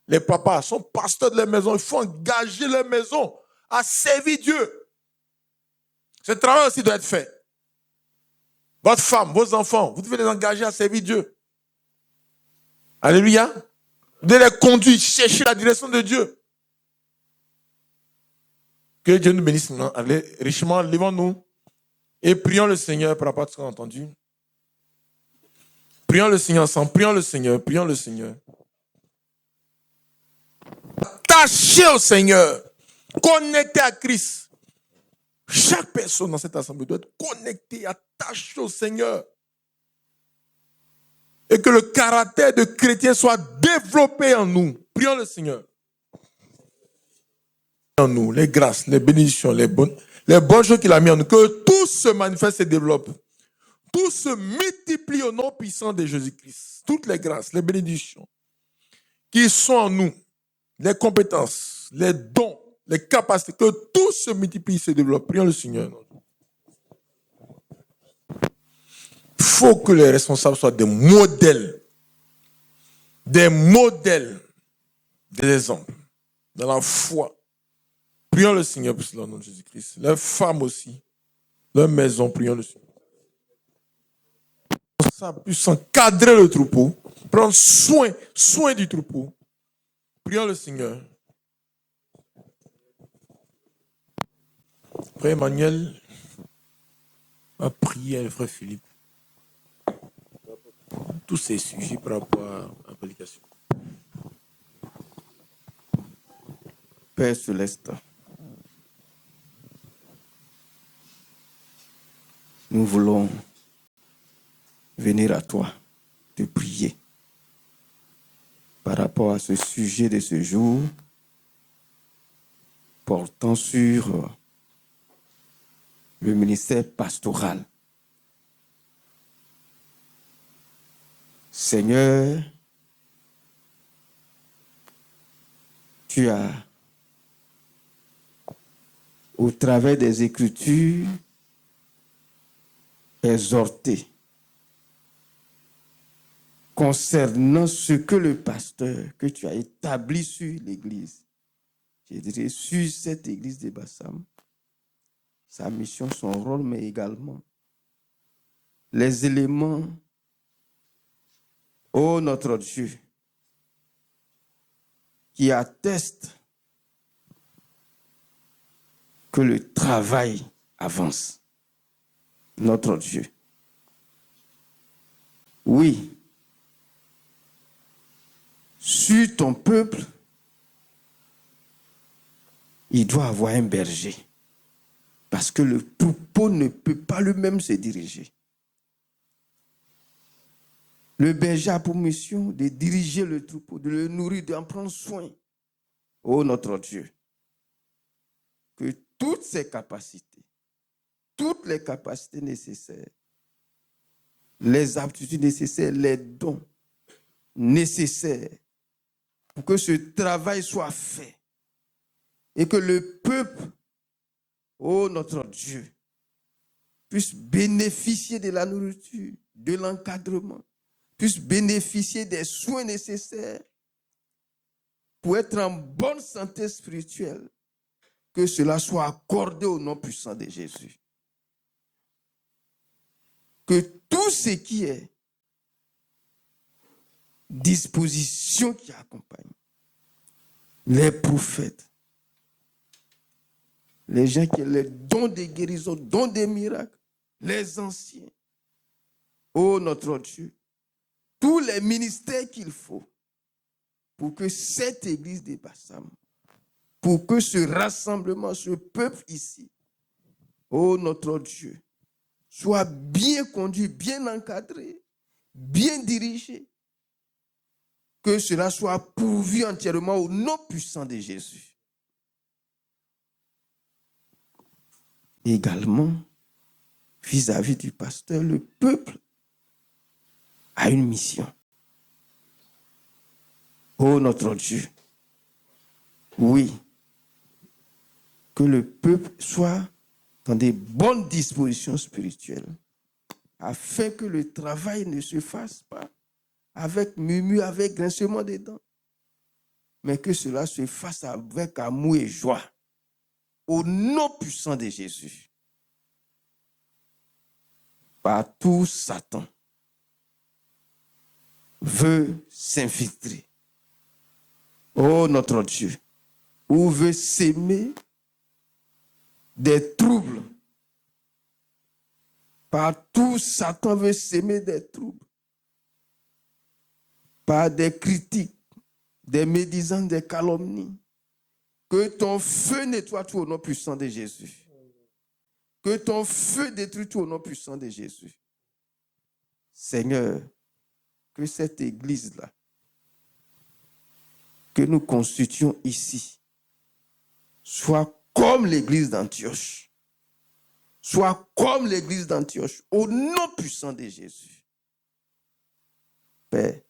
les papas sont pasteurs de leur maison. Il faut engager leur maison à servir Dieu. Ce travail aussi doit être fait. Votre femme, vos enfants, vous devez les engager à servir Dieu. Alléluia. Vous devez les conduire, chercher la direction de Dieu. Que Dieu nous bénisse allez, richement. Levons-nous et prions le Seigneur par rapport à ce qu'on a entendu. Prions le Seigneur ensemble. Prions le Seigneur. Prions le Seigneur. Attaché au Seigneur, connecté à Christ. Chaque personne dans cette assemblée doit être connectée, attachée au Seigneur. Et que le caractère de chrétien soit développé en nous. Prions le Seigneur. En nous, les grâces, les bénédictions, les bonnes choses qu'il a mis en nous. Que tout se manifeste et développe. Tout se multiplie au nom puissant de Jésus-Christ. Toutes les grâces, les bénédictions qui sont en nous, les compétences, les dons, les capacités, que tout se multiplie et se développe. Prions le Seigneur. Il faut que les responsables soient des modèles, des exemples dans la foi. Prions le Seigneur pour cela au nom de Jésus-Christ. Les femmes aussi, leur maison, prions le Seigneur. Ça puisse encadrer le troupeau, prendre soin du troupeau. Prions le Seigneur. Frère Emmanuel va prier le frère Philippe. Tous ces sujets par rapport à la prédication. Père céleste, nous voulons venir à toi, te prier par rapport à ce sujet de ce jour portant sur le ministère pastoral. Seigneur, tu as, au travers des Écritures, exhorté concernant ce que le pasteur que tu as établi sur l'Église, je dirais sur cette Église de Bassam, sa mission, son rôle, mais également les éléments, ô notre Dieu, qui attestent que le travail avance. Notre Dieu. Oui, sur ton peuple, il doit avoir un berger. Parce que le troupeau ne peut pas lui-même se diriger. Le berger a pour mission de diriger le troupeau, de le nourrir, d'en prendre soin. Ô notre Dieu, que toutes ces capacités, toutes les capacités nécessaires, les aptitudes nécessaires, les dons nécessaires pour que ce travail soit fait et que le peuple, ô notre Dieu, puisse bénéficier de la nourriture, de l'encadrement, puisse bénéficier des soins nécessaires pour être en bonne santé spirituelle, que cela soit accordé au nom puissant de Jésus. Que tout ce qui est disposition qui accompagne les prophètes, les gens qui ont les dons de guérison, dons des miracles, les anciens, ô notre Dieu, tous les ministères qu'il faut pour que cette église de Bassam, pour que ce rassemblement, ce peuple ici, ô notre Dieu, soit bien conduit, bien encadré, bien dirigé, que cela soit pourvu entièrement au nom puissant de Jésus. Également, vis-à-vis du pasteur, le peuple a une mission. Ô notre Dieu, oui, que le peuple soit dans des bonnes dispositions spirituelles, afin que le travail ne se fasse pas avec murmure, avec grincement des dents, mais que cela se fasse avec amour et joie, au nom puissant de Jésus. Partout Satan veut s'infiltrer, ô notre Dieu, ou veut s'aimer des troubles. Partout, Satan veut s'aimer des troubles. Par des critiques, des médisances, des calomnies. Que ton feu nettoie tout au nom puissant de Jésus. Que ton feu détruit tout au nom puissant de Jésus. Seigneur, que cette église-là, que nous constituons ici, soit comme l'église d'Antioche. Soit comme l'église d'Antioche, au nom puissant de Jésus. Père,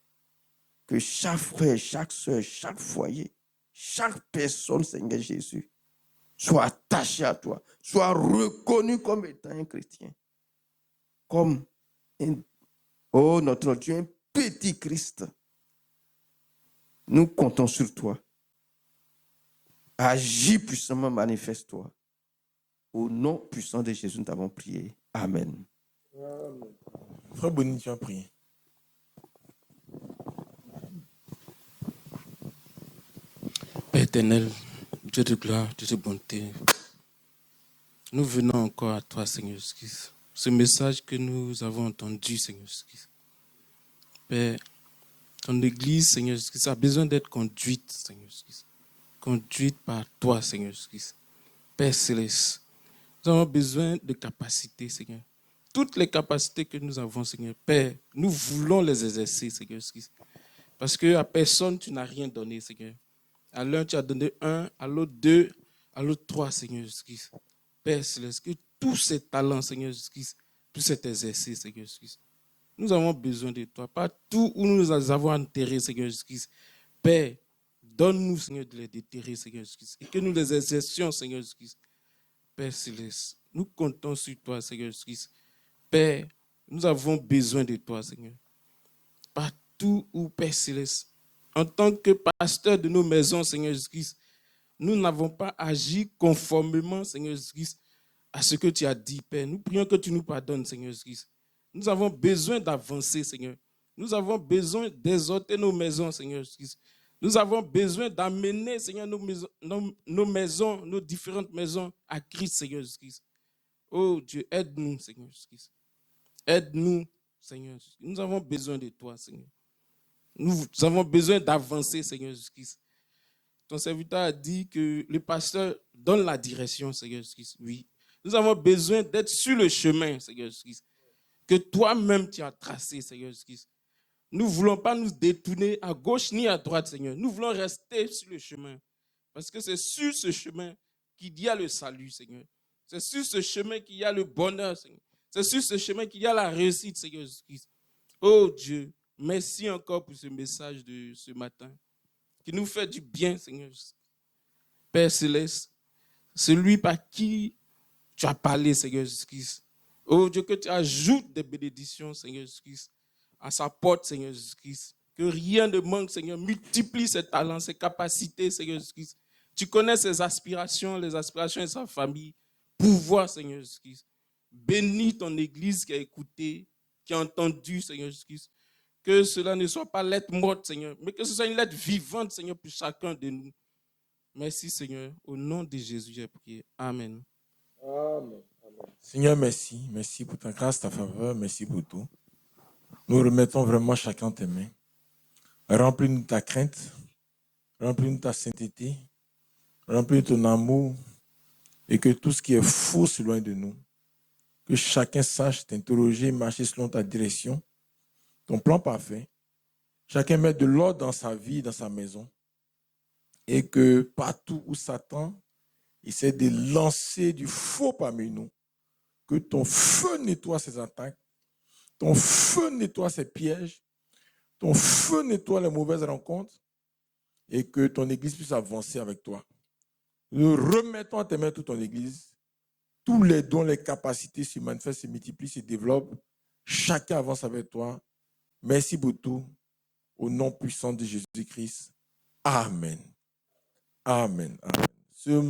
que chaque frère, chaque soeur, chaque foyer, chaque personne, Seigneur Jésus, soit attaché à toi, soit reconnu comme étant un chrétien, comme notre Dieu, un petit Christ. Nous comptons sur toi. Agis puissamment, manifeste-toi. Au nom puissant de Jésus, nous t'avons prié. Amen. Frère Boni, tu as prié. Père éternel, Dieu de gloire, Dieu de bonté, nous venons encore à toi, Seigneur Jésus-Christ. Ce message que nous avons entendu, Seigneur Jésus-Christ. Père, ton Église, Seigneur Jésus-Christ, a besoin d'être conduite, Seigneur Jésus-Christ. Conduite par toi, Seigneur Jésus-Christ. Père céleste, nous avons besoin de capacités, Seigneur. Toutes les capacités que nous avons, Seigneur. Père, nous voulons les exercer, Seigneur Jésus-Christ. Parce qu'à personne, tu n'as rien donné, Seigneur. À l'un, tu as donné 1, à l'autre 2, à l'autre 3, Seigneur Jésus-Christ. Père céleste, que tous ces talents, Seigneur Jésus-Christ, puissent être exercés, Seigneur Jésus-Christ. Nous avons besoin de toi. Partout où nous nous avons enterrés, Seigneur Jésus-Christ. Père, donne-nous, Seigneur, de les déterrer, Seigneur Jésus-Christ. Et que nous les exercions, Seigneur Jésus-Christ. Père céleste, nous comptons sur toi, Seigneur Jésus-Christ. Père, nous avons besoin de toi, Seigneur. Partout où, Père céleste, en tant que pasteur de nos maisons, Seigneur Jésus-Christ, nous n'avons pas agi conformément, Seigneur Jésus-Christ, à ce que tu as dit, Père. Nous prions que tu nous pardonnes, Seigneur Jésus-Christ. Nous avons besoin d'avancer, Seigneur. Nous avons besoin d'exhorter nos maisons, Seigneur Jésus-Christ. Nous avons besoin d'amener, Seigneur, nos maisons, nos différentes maisons à Christ, Seigneur Jésus-Christ. Oh Dieu, aide-nous, Seigneur Jésus-Christ. Aide-nous, Seigneur Jésus-Christ. Nous avons besoin de toi, Seigneur. Nous avons besoin d'avancer, Seigneur Jésus-Christ. Ton serviteur a dit que le pasteur donne la direction, Seigneur Jésus-Christ. Oui. Nous avons besoin d'être sur le chemin, Seigneur Jésus-Christ, que toi-même tu as tracé, Seigneur Jésus-Christ. Nous ne voulons pas nous détourner à gauche ni à droite, Seigneur. Nous voulons rester sur le chemin. Parce que c'est sur ce chemin qu'il y a le salut, Seigneur. C'est sur ce chemin qu'il y a le bonheur, Seigneur. C'est sur ce chemin qu'il y a la réussite, Seigneur Jésus-Christ. Oh Dieu, merci encore pour ce message de ce matin qui nous fait du bien, Seigneur. Père céleste, celui par qui tu as parlé, Seigneur Jésus-Christ. Oh Dieu, que tu ajoutes des bénédictions, Seigneur Jésus-Christ, à sa porte, Seigneur Jésus-Christ. Que rien ne manque, Seigneur. Multiplie ses talents, ses capacités, Seigneur Jésus-Christ. Tu connais ses aspirations, les aspirations de sa famille. Pouvoir, Seigneur Jésus-Christ. Bénis ton Église qui a écouté, qui a entendu, Seigneur Jésus-Christ. Que cela ne soit pas lettre morte, Seigneur, mais que ce soit une lettre vivante, Seigneur, pour chacun de nous. Merci, Seigneur. Au nom de Jésus, j'ai prié. Amen. Amen. Seigneur, merci. Merci pour ta grâce, ta faveur. Merci pour tout. Nous remettons vraiment chacun tes mains. Remplis-nous de ta crainte. Remplis-nous de ta sainteté. Remplis-nous de ton amour. Et que tout ce qui est faux s'éloigne de nous. Que chacun sache t'interroger, marcher selon ta direction. Ton plan parfait. Chacun met de l'ordre dans sa vie, dans sa maison. Et que partout où Satan essaie de lancer du faux parmi nous, que ton feu nettoie ses attaques, ton feu nettoie ses pièges, ton feu nettoie les mauvaises rencontres et que ton Église puisse avancer avec toi. Nous remettons à tes mains toute ton Église. Tous les dons, les capacités se manifestent, se multiplient, se développent. Chacun avance avec toi. Merci pour tout. Au nom puissant de Jésus-Christ. Amen. Amen. Amen.